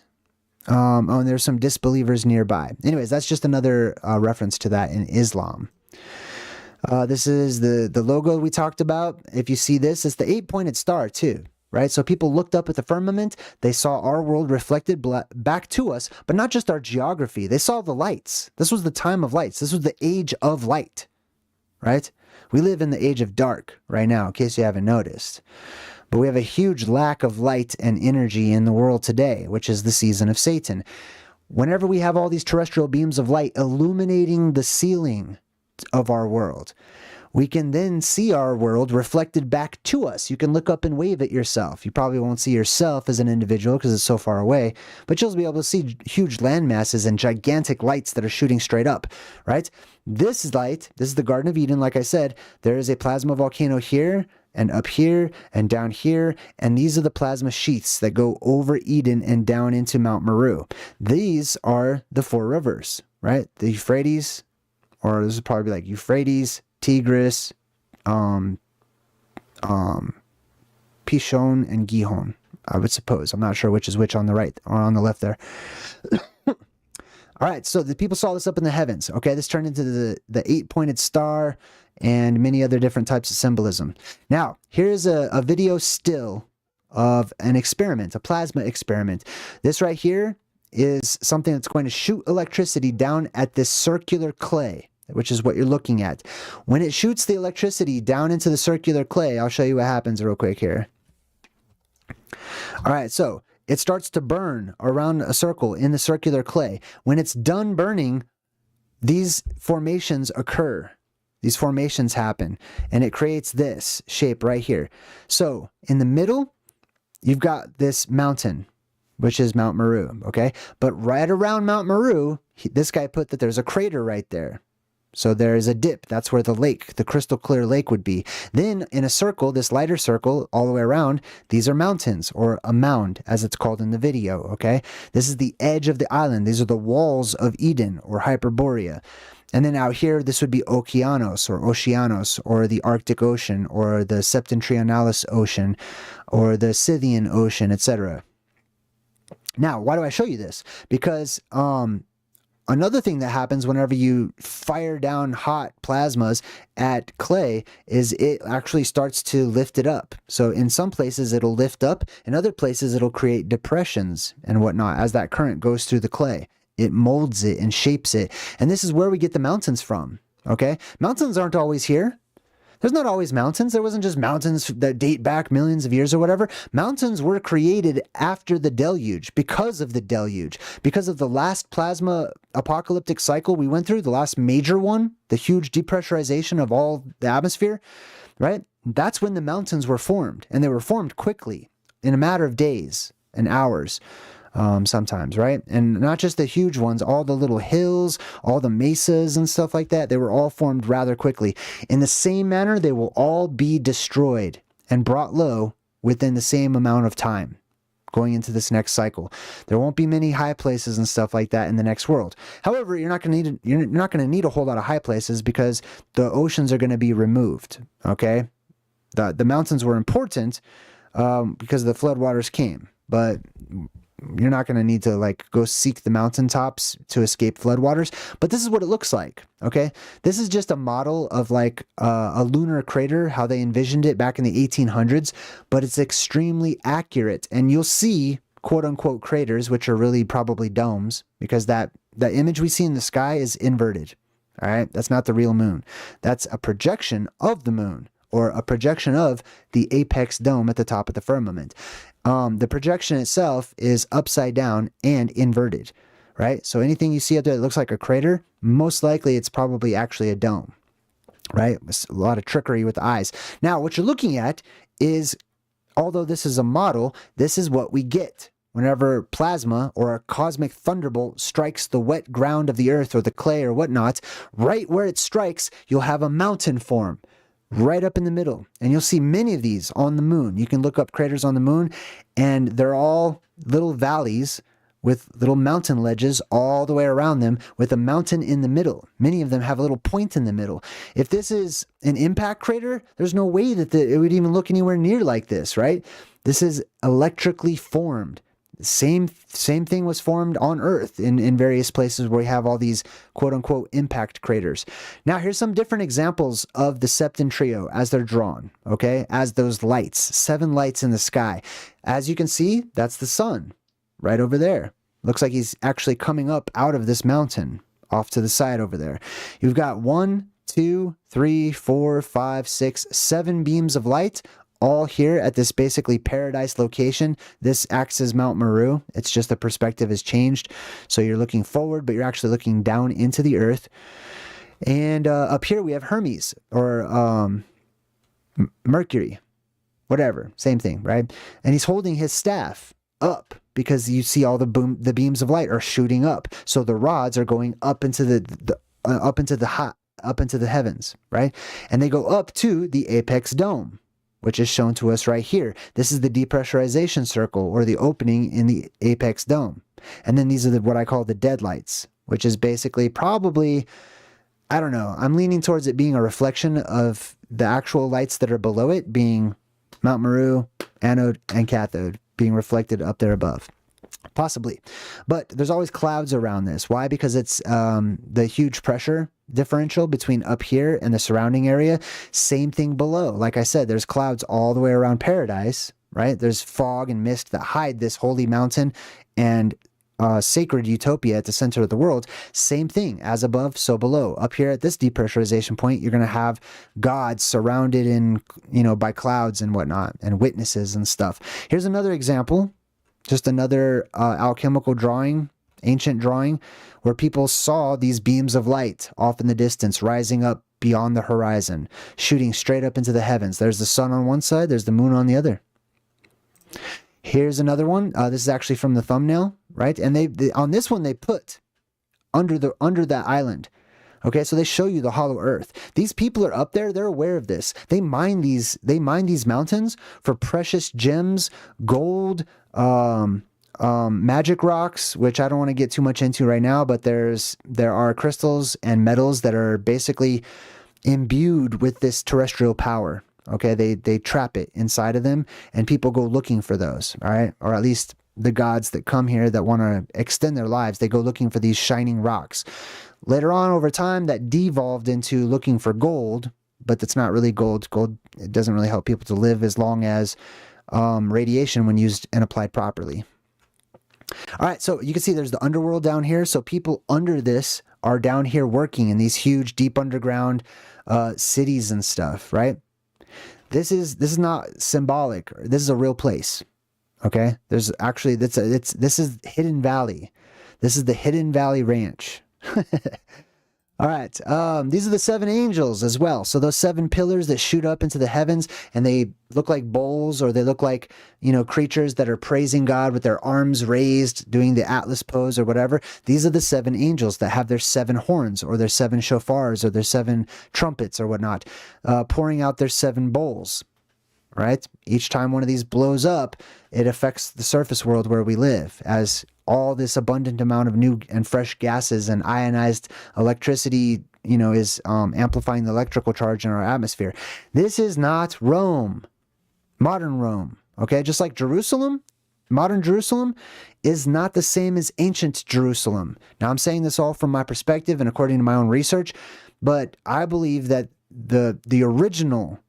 And there's some disbelievers nearby. Anyways, that's just another reference to that in Islam. This is the logo we talked about. If you see this, it's the 8-pointed star too, right? So people looked up at the firmament. They saw our world reflected back to us, but not just our geography. They saw the lights. This was the time of lights. This was the age of light, right? We live in the age of dark right now, in case you haven't noticed. But we have a huge lack of light and energy in the world today, which is the season of Satan. Whenever we have all these terrestrial beams of light illuminating the ceiling of our world, we can then see our world reflected back to us. You can look up and wave at yourself. You probably won't see yourself as an individual because it's so far away, but you'll be able to see huge land masses and gigantic lights that are shooting straight up, right? This light, this is the Garden of Eden. Like I said, there is a plasma volcano here and up here and down here, and these are the plasma sheaths that go over Eden and down into Mount Meru. These are the 4 rivers, right? The Euphrates, or this would probably be like Euphrates, Tigris, Pishon, and Gihon, I would suppose. I'm not sure which is which on the right or on the left there. All right, so the people saw this up in the heavens. Okay, this turned into the 8-pointed star and many other different types of symbolism. Now, here's a video still of an experiment, a plasma experiment. This right here is something that's going to shoot electricity down at this circular clay, which is what you're looking at. When it shoots the electricity down into the circular clay, I'll show you what happens real quick here. All right, so it starts to burn around a circle in the circular clay. When it's done burning, these formations occur. These formations happen, and it creates this shape right here. So in the middle, you've got this mountain, which is Mount Meru, okay? But right around Mount Meru, this guy put that there's a crater right there. So there is a dip. That's where the lake, the crystal clear lake would be. Then in a circle, this lighter circle all the way around, these are mountains, or a mound as it's called in the video, okay? This is the edge of the island. These are the walls of Eden, or Hyperborea. And then out here, this would be Okeanos, or the Arctic Ocean, or the Septentrionalis Ocean, or the Scythian Ocean, etc. Now, why do I show you this? Because another thing that happens whenever you fire down hot plasmas at clay is it actually starts to lift it up. So in some places it'll lift up, in other places it'll create depressions and whatnot as that current goes through the clay. It molds it and shapes it. And this is where we get the mountains from, okay? Mountains aren't always here. There's not always mountains. There wasn't just mountains that date back millions of years or whatever. Mountains were created after the deluge, because of the deluge, because of the last plasma apocalyptic cycle we went through, the last major one, the huge depressurization of all the atmosphere, right? That's when the mountains were formed, and they were formed quickly in a matter of days and hours. Sometimes, right? And not just the huge ones, all the little hills, all the mesas and stuff like that, they were all formed rather quickly. In the same manner, they will all be destroyed and brought low within the same amount of time going into this next cycle. There won't be many high places and stuff like that in the next world. However, you're not going to need a whole lot of high places because the oceans are going to be removed, okay? The mountains were important because the floodwaters came, but you're not going to need to like go seek the mountaintops to escape floodwaters. But this is what it looks like, okay? This is just a model of like a lunar crater, how they envisioned it back in the 1800s, but it's extremely accurate. And you'll see quote unquote craters, which are really probably domes, because that image we see in the sky is inverted, all right? That's not the real moon. That's a projection of the moon, or a projection of the apex dome at the top of the firmament. the projection itself is upside down and inverted, right? So anything you see up there that looks like a crater, most likely it's probably actually a dome, right? It's a lot of trickery with the eyes. Now, what you're looking at is, although this is a model, this is what we get whenever plasma or a cosmic thunderbolt strikes the wet ground of the earth or the clay or whatnot. Right where it strikes, you'll have a mountain form right up in the middle. And you'll see many of these on the moon. You can look up craters on the moon, and they're all little valleys with little mountain ledges all the way around them with a mountain in the middle. Many of them have a little point in the middle. If this is an impact crater, there's no way that it would even look anywhere near like this, right? This is electrically formed. Same thing was formed on Earth in various places where we have all these quote-unquote impact craters. Now, here's some different examples of the Septentrio as they're drawn, okay? As those lights, 7 lights in the sky. As you can see, that's the sun right over there. Looks like he's actually coming up out of this mountain off to the side over there. You've got 1, 2, 3, 4, 5, 6, 7 beams of light, all here at this basically paradise location. This acts as Mount Meru. It's just the perspective has changed. So you're looking forward, but you're actually looking down into the earth. And up here we have Hermes, or Mercury, whatever, same thing, right? And he's holding his staff up because you see all the beams of light are shooting up. So the rods are going up into the heavens, right? And they go up to the apex dome, which is shown to us right here. This is the depressurization circle, or the opening in the apex dome. And then these are what I call the deadlights, which is basically probably, I don't know, I'm leaning towards it being a reflection of the actual lights that are below it, being Mount Meru, anode, and cathode, being reflected up there above. Possibly. But there's always clouds around this. Why? Because it's the huge pressure differential between up here and the surrounding area. Same thing below. Like I said, there's clouds all the way around paradise, right? There's fog and mist that hide this holy mountain and sacred utopia at the center of the world. Same thing, as above, so below. Up here at this depressurization point, you're going to have God surrounded in, by clouds and whatnot, and witnesses and stuff. Here's another example. Just another alchemical drawing, ancient drawing, where people saw these beams of light off in the distance rising up beyond the horizon, shooting straight up into the heavens. There's the sun on one side, there's the moon on the other. Here's another one. This is actually from the thumbnail, right? And they on this one they put under that island. Okay, so they show you the hollow earth. These people are up there, they're aware of this. They mine these mountains for precious gems, gold, magic rocks, which I don't want to get too much into right now, but there are crystals and metals that are basically imbued with this terrestrial power. Okay, they trap it inside of them, and people go looking for those, all right? Or at least the gods that come here that want to extend their lives, they go looking for these shining rocks. Later on, over time, that devolved into looking for gold, but that's not really gold. Gold, it doesn't really help people to live as long as radiation when used and applied properly. All right, so you can see there's the underworld down here. So people under this are down here working in these huge, deep underground cities and stuff, right? This is not symbolic. This is a real place. Okay, there's actually this is Hidden Valley. This is the Hidden Valley Ranch. All right, these are the 7 angels as well. So those 7 pillars that shoot up into the heavens, and they look like bowls, or they look like, creatures that are praising God with their arms raised, doing the Atlas pose or whatever. These are the 7 angels that have their 7 horns, or their 7 shofars, or their 7 trumpets or whatnot, pouring out their 7 bowls. Right? Each time one of these blows up, it affects the surface world where we live, as all this abundant amount of new and fresh gases and ionized electricity, is amplifying the electrical charge in our atmosphere. This is not Rome, modern Rome. Okay, just like Jerusalem, modern Jerusalem is not the same as ancient Jerusalem. Now, I'm saying this all from my perspective and according to my own research, but I believe that the original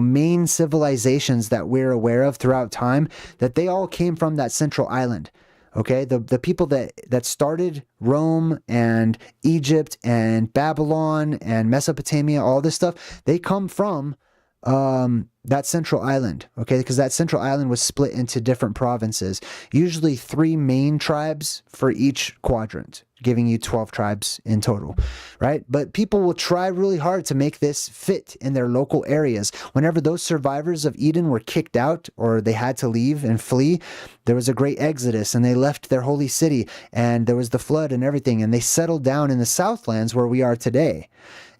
main civilizations that we're aware of throughout time, that they all came from that central island. Okay, the people that started Rome and Egypt and Babylon and Mesopotamia, all this stuff, they come from that central island, okay? Because that central island was split into different provinces, usually 3 main tribes for each quadrant, giving you 12 tribes in total, right? But people will try really hard to make this fit in their local areas. Whenever those survivors of Eden were kicked out or they had to leave and flee, there was a great exodus and they left their holy city and there was the flood and everything, and they settled down in the Southlands where we are today.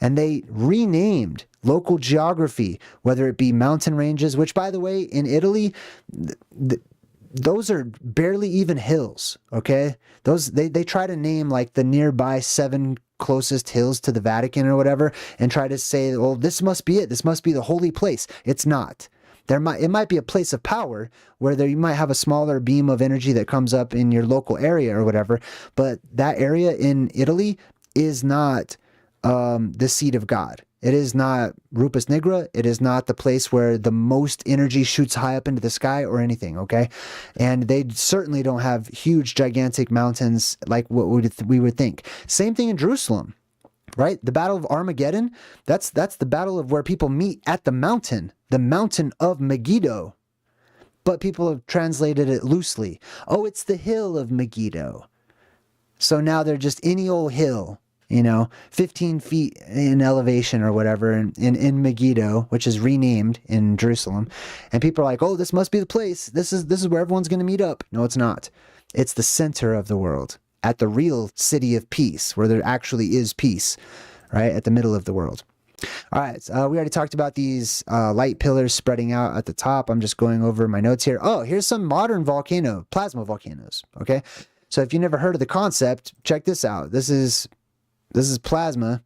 And they renamed local geography, whether it be mountain ranges, which, by the way, in Italy, those are barely even hills, okay? Those they try to name like the nearby 7 closest hills to the Vatican or whatever and try to say, well, this must be it. This must be the holy place. It's not. It might be a place of power where you might have a smaller beam of energy that comes up in your local area or whatever, but that area in Italy is not the seat of God. It is not Rupus Nigra. It is not the place where the most energy shoots high up into the sky or anything, okay? And they certainly don't have huge, gigantic mountains like what we would think. Same thing in Jerusalem, right? The Battle of Armageddon, that's the battle of where people meet at the mountain of Megiddo. But people have translated it loosely. Oh, it's the hill of Megiddo. So now they're just any old hill, 15 feet in elevation or whatever in Megiddo, which is renamed in Jerusalem. And people are like, oh, this must be the place. This is where everyone's going to meet up. No, it's not. It's the center of the world, at the real city of peace, where there actually is peace, right? At the middle of the world. All right. We already talked about these light pillars spreading out at the top. I'm just going over my notes here. Oh, here's some modern plasma volcanoes. Okay. So if you never heard of the concept, check this out. This is plasma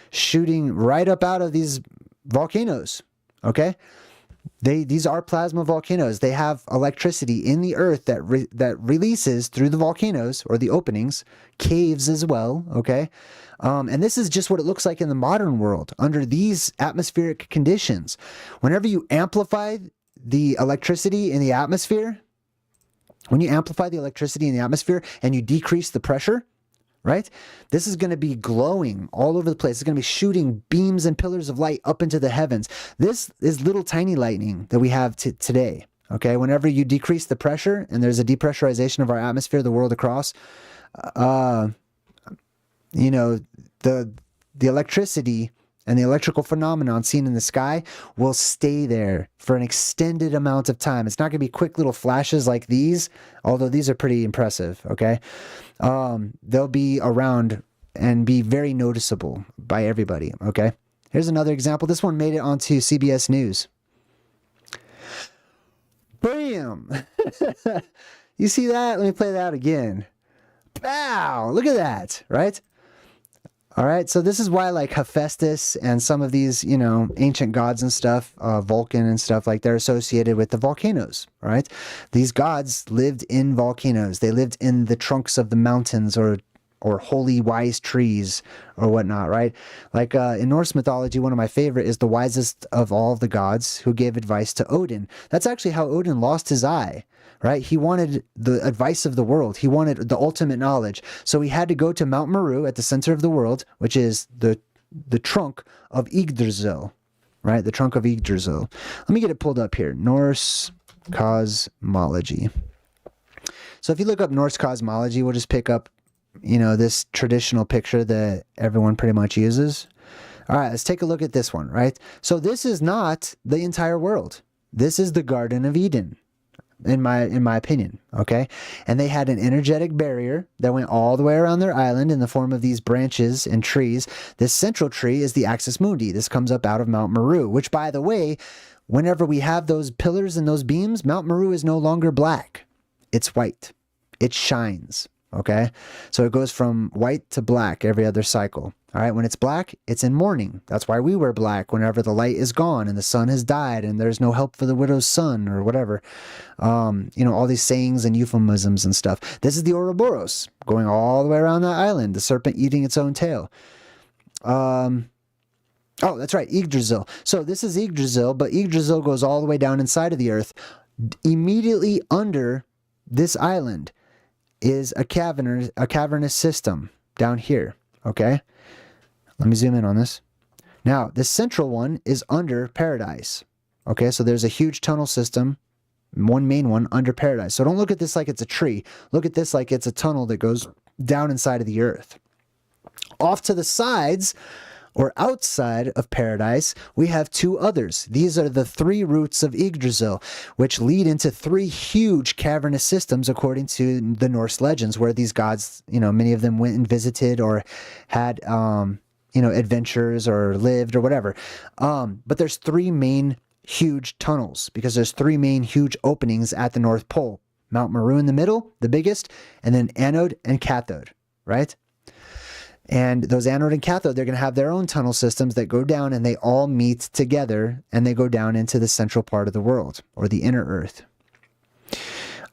shooting right up out of these volcanoes, okay? These are plasma volcanoes. They have electricity in the earth that releases through the volcanoes or the openings, caves as well, okay? And this is just what it looks like in the modern world under these atmospheric conditions. Whenever you amplify the electricity in the atmosphere, and you decrease the pressure, right? This is going to be glowing all over the place. It's going to be shooting beams and pillars of light up into the heavens. This is little tiny lightning that we have today, okay? Whenever you decrease the pressure and there's a depressurization of our atmosphere the world across, the electricity and the electrical phenomenon seen in the sky will stay there for an extended amount of time. It's not going to be quick little flashes like these, although these are pretty impressive, okay? They'll be around and be very noticeable by everybody, okay? Here's another example. This one made it onto CBS News. Bam! You see that? Let me play that again. Wow! Look at that, right? All right, so this is why like Hephaestus and some of these, ancient gods and stuff, Vulcan and stuff, like they're associated with the volcanoes, all right? These gods lived in volcanoes. They lived in the trunks of the mountains or holy wise trees or whatnot, right? Like in Norse mythology, one of my favorite is the wisest of all the gods who gave advice to Odin. That's actually how Odin lost his eye. Right? He wanted the advice of the world. He wanted the ultimate knowledge. So he had to go to Mount Meru at the center of the world, which is the trunk of Yggdrasil, right? The trunk of Yggdrasil. Let me get it pulled up here. Norse cosmology. So if you look up Norse cosmology, we'll just pick up, this traditional picture that everyone pretty much uses. All right, let's take a look at this one, right? So this is not the entire world. This is the Garden of Eden. In my opinion, okay? And they had an energetic barrier that went all the way around their island in the form of these branches and trees. This central tree is the Axis Mundi. This comes up out of Mount Meru, which, by the way, whenever we have those pillars and those beams, Mount Meru is no longer black. It's white. It shines, okay? So it goes from white to black every other cycle. All right, when it's black, it's in mourning. That's why we wear black whenever the light is gone and the sun has died and there's no help for the widow's son or whatever. All these sayings and euphemisms and stuff. This is the Ouroboros going all the way around that island, the serpent eating its own tail. Oh, that's right, Yggdrasil. So this is Yggdrasil, but Yggdrasil goes all the way down inside of the earth. Immediately under this island is a cavernous system down here, okay? Let me zoom in on this. Now, the central one is under Paradise. Okay, so there's a huge tunnel system, one main one under Paradise. So don't look at this like it's a tree. Look at this like it's a tunnel that goes down inside of the earth. Off to the sides, or outside of Paradise, we have two others. These are the three roots of Yggdrasil, which lead into three huge cavernous systems according to the Norse legends, where these gods, many of them went and visited or had, adventures or lived or whatever. But there's three main huge tunnels because there's three main huge openings at the North Pole. Mount Meru in the middle, the biggest, and then anode and cathode, right? And those anode and cathode, they're going to have their own tunnel systems that go down and they all meet together and they go down into the central part of the world or the inner earth.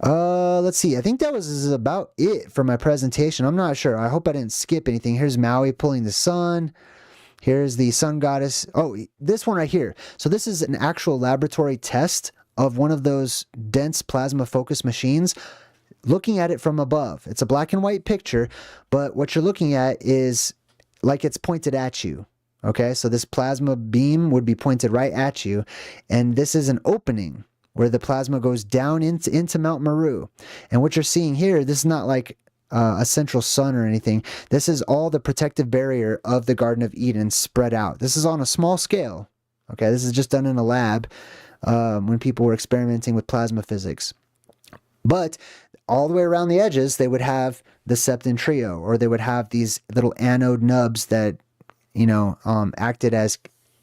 Let's see. I think that was about it for my presentation. I'm not sure. I hope I didn't skip anything. Here's Maui pulling the sun. Here's the sun goddess. Oh, this one right here. So this is an actual laboratory test of one of those dense plasma focus machines. Looking at it from above, it's a black and white picture, but what you're looking at is like it's pointed at you. Okay, so this plasma beam would be pointed right at you, and this is an opening where the plasma goes down into Mount Meru. And what you're seeing here, this is not like a central sun or anything. This is all the protective barrier of the Garden of Eden spread out. This is on a small scale. Okay, this is just done in a lab when people were experimenting with plasma physics. But all the way around the edges, they would have the Septentrio, or they would have these little anode nubs that, acted as,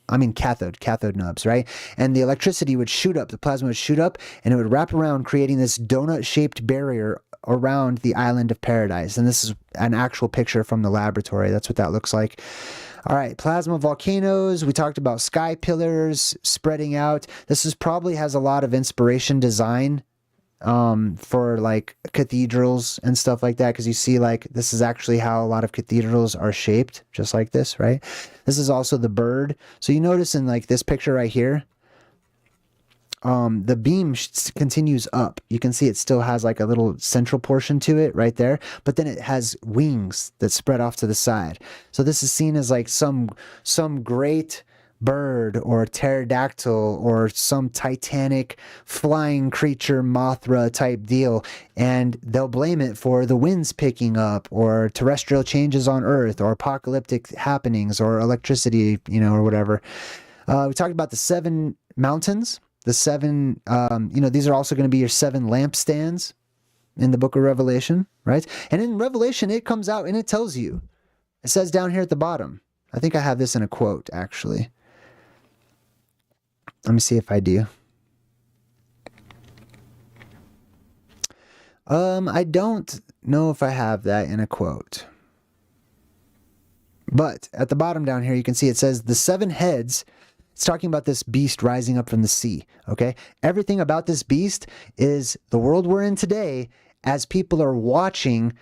cathode nubs, right? And the electricity would shoot up, the plasma would shoot up, and it would wrap around, creating this donut-shaped barrier around the island of Paradise. And this is an actual picture from the laboratory. That's what that looks like. All right, plasma volcanoes. We talked about sky pillars spreading out. This probably has a lot of inspiration design for like cathedrals and stuff like that, because you see like this is actually how a lot of cathedrals are shaped, just like this, right? This is also the bird. So you notice in like this picture right here, the beam continues up. You can see it still has like a little central portion to it right there, but then it has wings that spread off to the side. So this is seen as like some great bird or pterodactyl or some titanic flying creature, Mothra type deal, and they'll blame it for the winds picking up or terrestrial changes on Earth or apocalyptic happenings or electricity, or whatever. We talked about the 7 mountains, the 7, these are also going to be your 7 lampstands in the book of Revelation, right? And in Revelation, it comes out and it tells you. It says down here at the bottom. I think I have this in a quote, actually. Let me see if I do. I don't know if I have that in a quote. But at the bottom down here, you can see it says the 7 heads. It's talking about this beast rising up from the sea. Okay. Everything about this beast is the world we're in today, as people are watching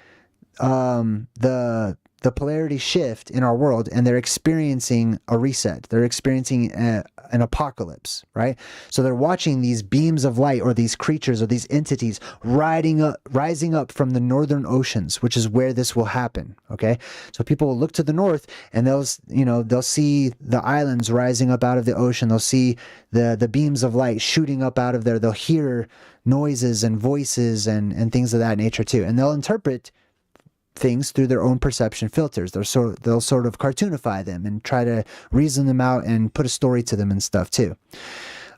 the polarity shift in our world, and they're experiencing a reset. They're experiencing an apocalypse, right? So they're watching these beams of light, or these creatures, or these entities rising up from the northern oceans, which is where this will happen. Okay, so people will look to the north, and they'll see the islands rising up out of the ocean. They'll see the beams of light shooting up out of there. They'll hear noises and voices and things of that nature too, and they'll interpret things through their own perception filters. They'll sort of cartoonify them and try to reason them out and put a story to them and stuff too.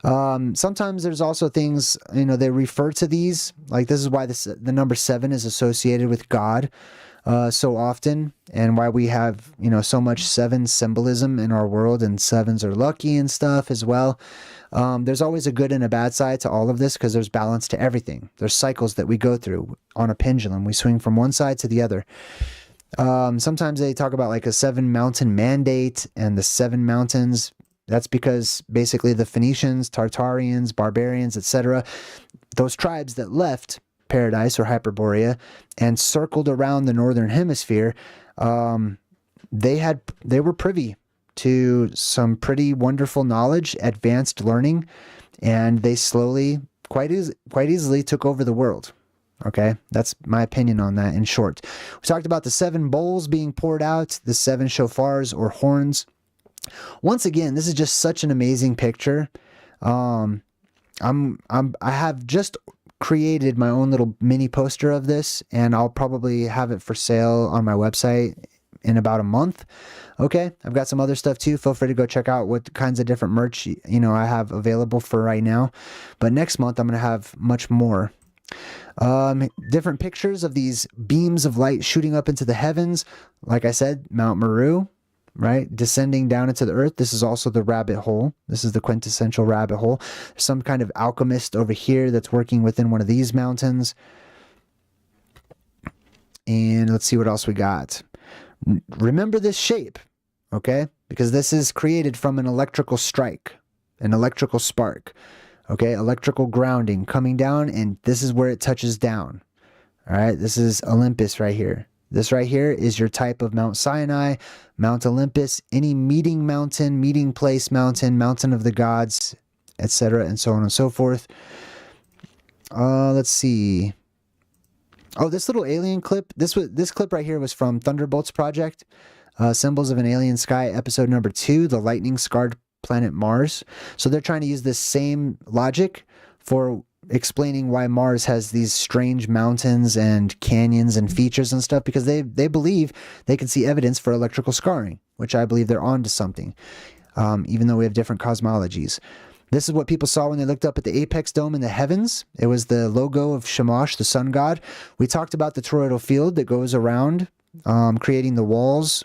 Sometimes there's also things, they refer to these, like this is why the number 7 is associated with God so often, and why we have, so much 7 symbolism in our world, and 7s are lucky and stuff as well. There's always a good and a bad side to all of this, because there's balance to everything. There's cycles that we go through on a pendulum. We swing from one side to the other. Sometimes they talk about like a 7 mountain mandate and the 7 mountains. That's because basically the Phoenicians, Tartarians, barbarians, etc., those tribes that left Paradise or Hyperborea and circled around the northern hemisphere, they were privy to some pretty wonderful knowledge, advanced learning, and they slowly, quite easily took over the world. Okay, that's my opinion on that in short. We talked about the 7 bowls being poured out, the 7 shofars or horns. Once again, this is just such an amazing picture. I have just created my own little mini poster of this, and I'll probably have it for sale on my website in about a month. Okay, I've got some other stuff too. Feel free to go check out what kinds of different merch I have available for right now. But next month I'm going to have much more. Different pictures of these beams of light shooting up into the heavens. Like I said, Mount Meru, right? Descending down into the earth. This is also the rabbit hole. This is the quintessential rabbit hole. There's some kind of alchemist over here that's working within one of these mountains. And let's see what else we got. Remember this shape, okay? Because this is created from an electrical strike, an electrical spark, okay? Electrical grounding coming down, and this is where it touches down. All right, this is Olympus right here. This right here is your type of Mount Sinai, Mount Olympus, any meeting mountain, meeting place mountain, mountain of the gods, etc., and so on and so forth. Let's see. Oh, this little alien clip. This clip right here was from Thunderbolt's project, Symbols of an Alien Sky, episode number 2, the lightning-scarred planet Mars. So they're trying to use this same logic for explaining why Mars has these strange mountains and canyons and features and stuff, because they believe they can see evidence for electrical scarring, which I believe they're onto something, even though we have different cosmologies. This is what people saw when they looked up at the apex dome in the heavens. It was the logo of Shamash, the sun god. We talked about the toroidal field that goes around, creating the walls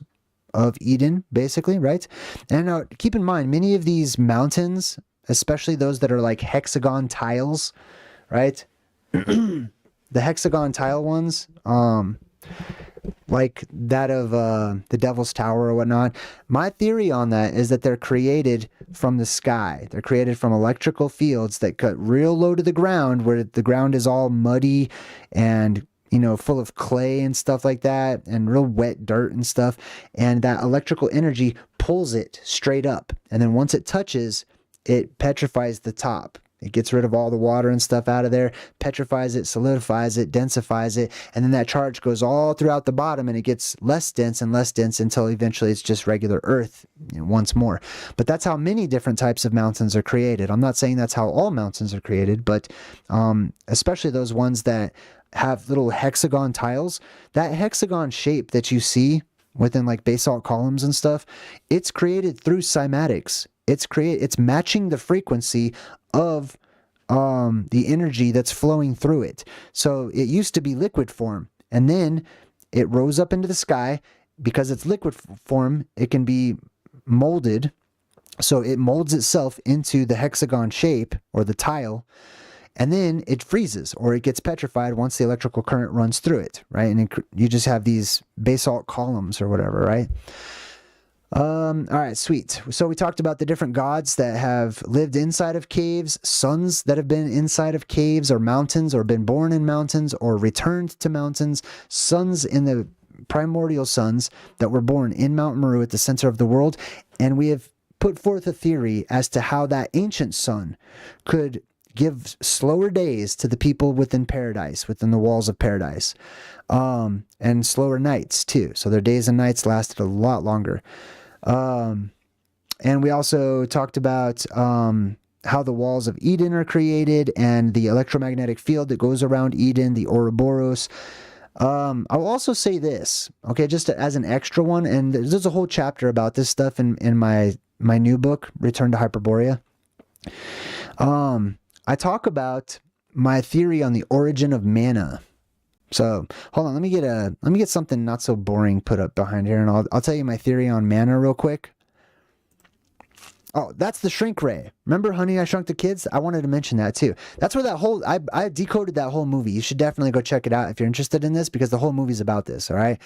of Eden, basically, right? And keep in mind, many of these mountains, especially those that are like hexagon tiles, right? The hexagon tile ones, like that of the Devil's Tower or whatnot. My theory on that is that they're created from the sky. They're created from electrical fields that cut real low to the ground, where the ground is all muddy and full of clay and stuff like that, and real wet dirt and stuff. And that electrical energy pulls it straight up. And then once it touches, it petrifies the top. It gets rid of all the water and stuff out of there, petrifies it, solidifies it, densifies it, and then that charge goes all throughout the bottom, and it gets less dense and less dense until eventually it's just regular earth once more. But that's how many different types of mountains are created. I'm not saying that's how all mountains are created, but especially those ones that have little hexagon tiles. That hexagon shape that you see within like basalt columns and stuff, it's created through cymatics. It's matching the frequency of the energy that's flowing through it. So it used to be liquid form, and then it rose up into the sky. Because it's liquid form, it can be molded. So it molds itself into the hexagon shape or the tile, and then it freezes or it gets petrified once the electrical current runs through it, right? And you just have these basalt columns or whatever, right? All right, sweet. So we talked about the different gods that have lived inside of caves, suns that have been inside of caves or mountains, or been born in mountains or returned to mountains, suns in the primordial suns that were born in Mount Meru at the center of the world. And we have put forth a theory as to how that ancient sun could give slower days to the people within paradise, within the walls of paradise, and slower nights too. So their days and nights lasted a lot longer. And we also talked about how the walls of Eden are created, and the electromagnetic field that goes around Eden, the Ouroboros. I'll also say this, okay, just as an extra one, and there's a whole chapter about this stuff in my new book, Return to Hyperborea. I talk about my theory on the origin of mana. So hold on, let me get something not so boring put up behind here, and I'll tell you my theory on mana real quick. Oh, that's the shrink ray. Remember Honey, I Shrunk the Kids? I wanted to mention that too. That's where that whole, I decoded that whole movie. You should definitely go check it out if you're interested in this, because the whole movie's about this, all right?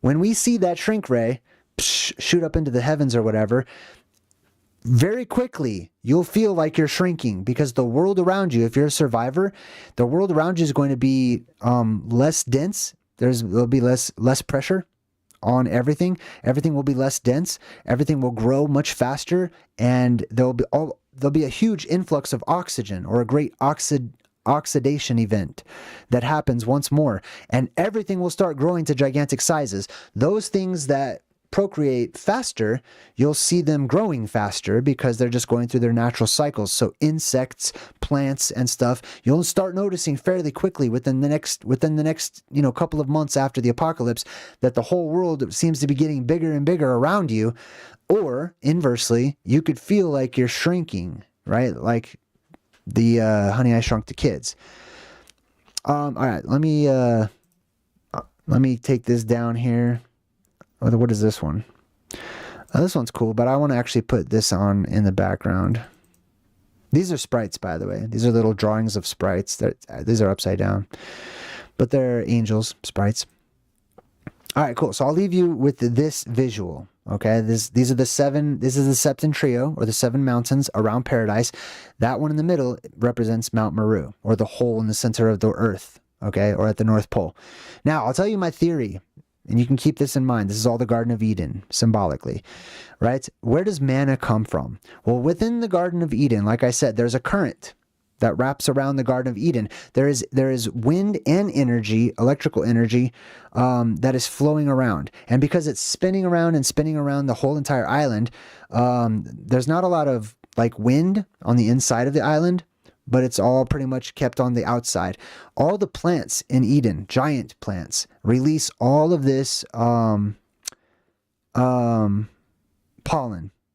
When we see that shrink ray shoot up into the heavens or whatever, very quickly you'll feel like you're shrinking, because the world around you, if you're a survivor, the world around you is going to be less dense. There'll be less pressure on everything. Everything will be less dense. Everything will grow much faster, and there'll be a huge influx of oxygen, or a great oxidation event that happens once more, and everything will start growing to gigantic sizes. Those things that procreate faster, you'll see them growing faster because they're just going through their natural cycles. So insects, plants, and stuff, you'll start noticing fairly quickly within the next couple of months after the apocalypse that the whole world seems to be getting bigger and bigger around you. Or inversely, you could feel like you're shrinking, right? Like the Honey, I Shrunk the Kids. All right, let me take this down here. What is this one? This one's cool, but I want to actually put this on in the background. These are sprites, by the way. These are little drawings of sprites. These are upside down, but they're angels, sprites. All right, cool. So I'll leave you with this visual. Okay, these are the seven. This is the Septentrio, or the 7 mountains around Paradise. That one in the middle represents Mount Meru, or the hole in the center of the Earth. Okay, or at the North Pole. Now I'll tell you my theory. And you can keep this in mind. This is all the Garden of Eden, symbolically, right? Where does manna come from? Well, within the Garden of Eden, like I said, there's a current that wraps around the Garden of Eden. There is wind and energy, electrical energy, that is flowing around. And because it's spinning around the whole entire island, there's not a lot of like wind on the inside of the island, but it's all pretty much kept on the outside. All the plants in Eden, giant plants, release all of this pollen.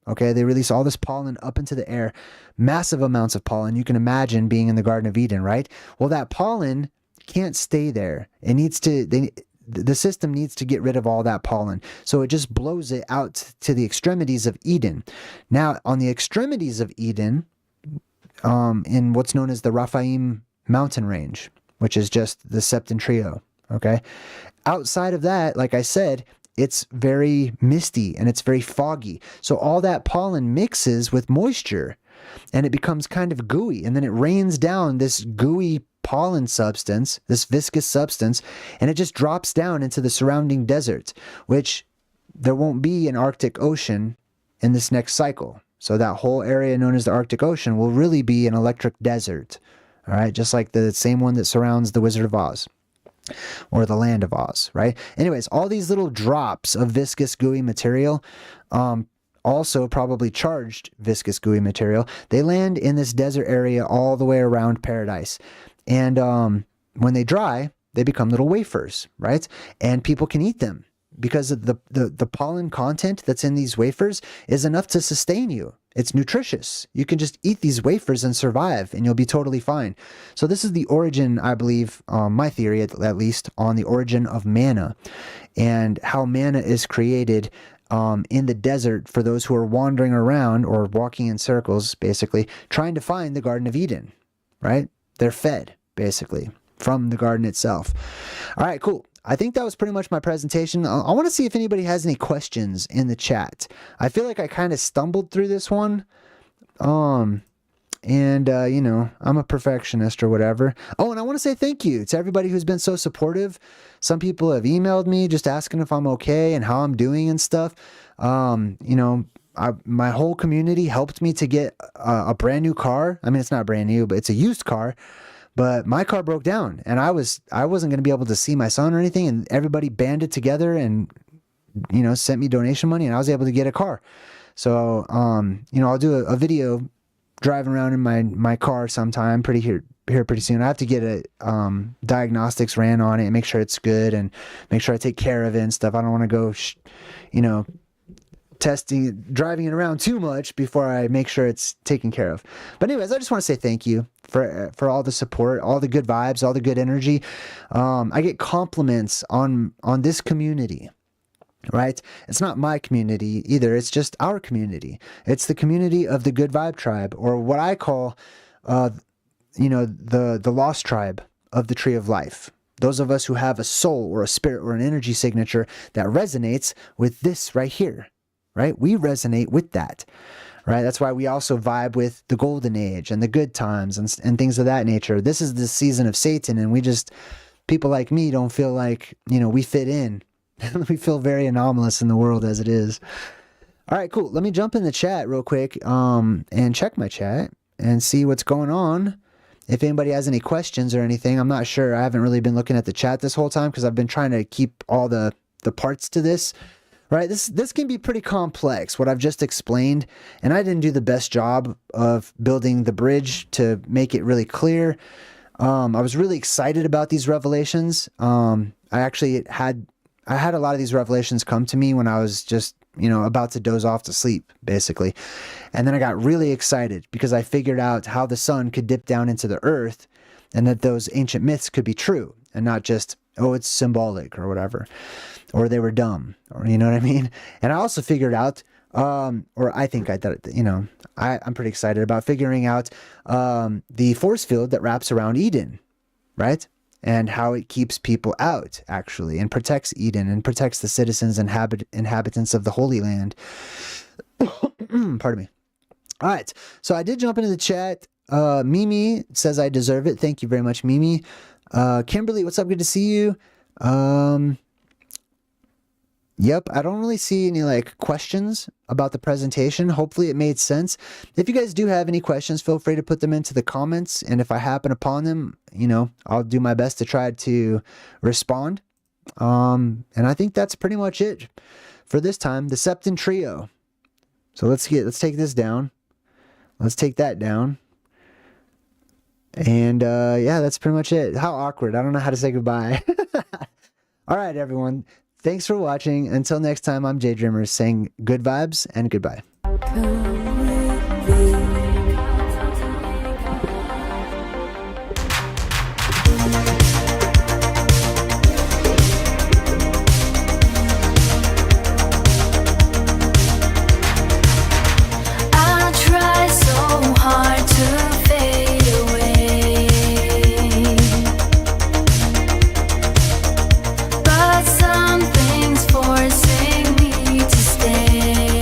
Okay, they release all this pollen up into the air, massive amounts of pollen. You can imagine being in the Garden of Eden, right? Well, that pollen can't stay there. It needs to. The system needs to get rid of all that pollen, so it just blows it out to the extremities of Eden. Now, on the extremities of Eden, in what's known as the Rephaim mountain range, which is just the Septentrio, okay? Outside of that, like I said, it's very misty and it's very foggy. So all that pollen mixes with moisture and it becomes kind of gooey, and then it rains down this gooey pollen substance, this viscous substance, and it just drops down into the surrounding desert, which there won't be an Arctic Ocean in this next cycle. So that whole area known as the Arctic Ocean will really be an electric desert. All right, just like the same one that surrounds the Wizard of Oz, or the Land of Oz, right? Anyways, all these little drops of viscous gooey material, also probably charged viscous gooey material, they land in this desert area all the way around Paradise. And when they dry, they become little wafers, right? And people can eat them, because of the pollen content that's in these wafers is enough to sustain you. It's nutritious. You can just eat these wafers and survive, and you'll be totally fine. So this is the origin, I believe, my theory at least, on the origin of manna, and how manna is created in the desert for those who are wandering around or walking in circles, basically, trying to find the Garden of Eden, right? They're fed, basically, from the garden itself. All right, cool. I think that was pretty much my presentation. I want to see if anybody has any questions in the chat. I feel like I kind of stumbled through this one. You know, I'm a perfectionist or whatever. Oh, and I want to say thank you to everybody who's been so supportive. Some people have emailed me just asking if I'm okay and how I'm doing and stuff. You know, my whole community helped me to get a brand new car. I mean, it's not brand new, but it's a used car. But my car broke down, and I wasn't going to be able to see my son or anything, and everybody banded together and, you know, sent me donation money, and I was able to get a car. So, you know, I'll do a video driving around in my car sometime here pretty soon. I have to get a diagnostics ran on it and make sure it's good and make sure I take care of it and stuff. I don't want to go, you know, driving it around too much before I make sure it's taken care of. But anyways, I just want to say thank you for all the support, all the good vibes, all the good energy. I get compliments on this community, right? It's not my community either. It's just our community. It's the community of the Good Vibe Tribe, or what I call, you know, the Lost Tribe of the Tree of Life. Those of us who have a soul or a spirit or an energy signature that resonates with this right here. Right? We resonate with that, right? That's why we also vibe with the golden age and the good times and things of that nature. This is the season of Satan, and people like me don't feel like, you know, we fit in. We feel very anomalous in the world as it is. All right, cool. Let me jump in the chat real quick and check my chat and see what's going on. If anybody has any questions or anything, I'm not sure. I haven't really been looking at the chat this whole time because I've been trying to keep all the parts to this right? This can be pretty complex, what I've just explained, and I didn't do the best job of building the bridge to make it really clear. I was really excited about these revelations. I had a lot of these revelations come to me when I was just, about to doze off to sleep, basically. And then I got really excited because I figured out how the sun could dip down into the earth and that those ancient myths could be true and not just, oh, it's symbolic or whatever, or they were dumb, or you know what I mean? And I also figured out, or I think I thought, I'm pretty excited about figuring out the force field that wraps around Eden, right? And how it keeps people out, actually, and protects Eden and protects the citizens and inhabitants of the Holy Land. Pardon me. All right, so I did jump into the chat. Mimi says I deserve it. Thank you very much, Mimi. Kimberly, what's up? Good to see you. Yep, I don't really see any questions about the presentation. Hopefully it made sense. If you guys do have any questions, feel free to put them into the comments, and if I happen upon them, I'll do my best to try to respond. And I think that's pretty much it for this time. The Septentrio. So let's take this down. Let's take that down. And yeah, that's pretty much it. How awkward. I don't know how to say goodbye. All right, everyone. Thanks for watching. Until next time, I'm JayDreamerZ saying good vibes and goodbye. I try so hard to fade away, but something's forcing me to stay.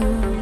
true.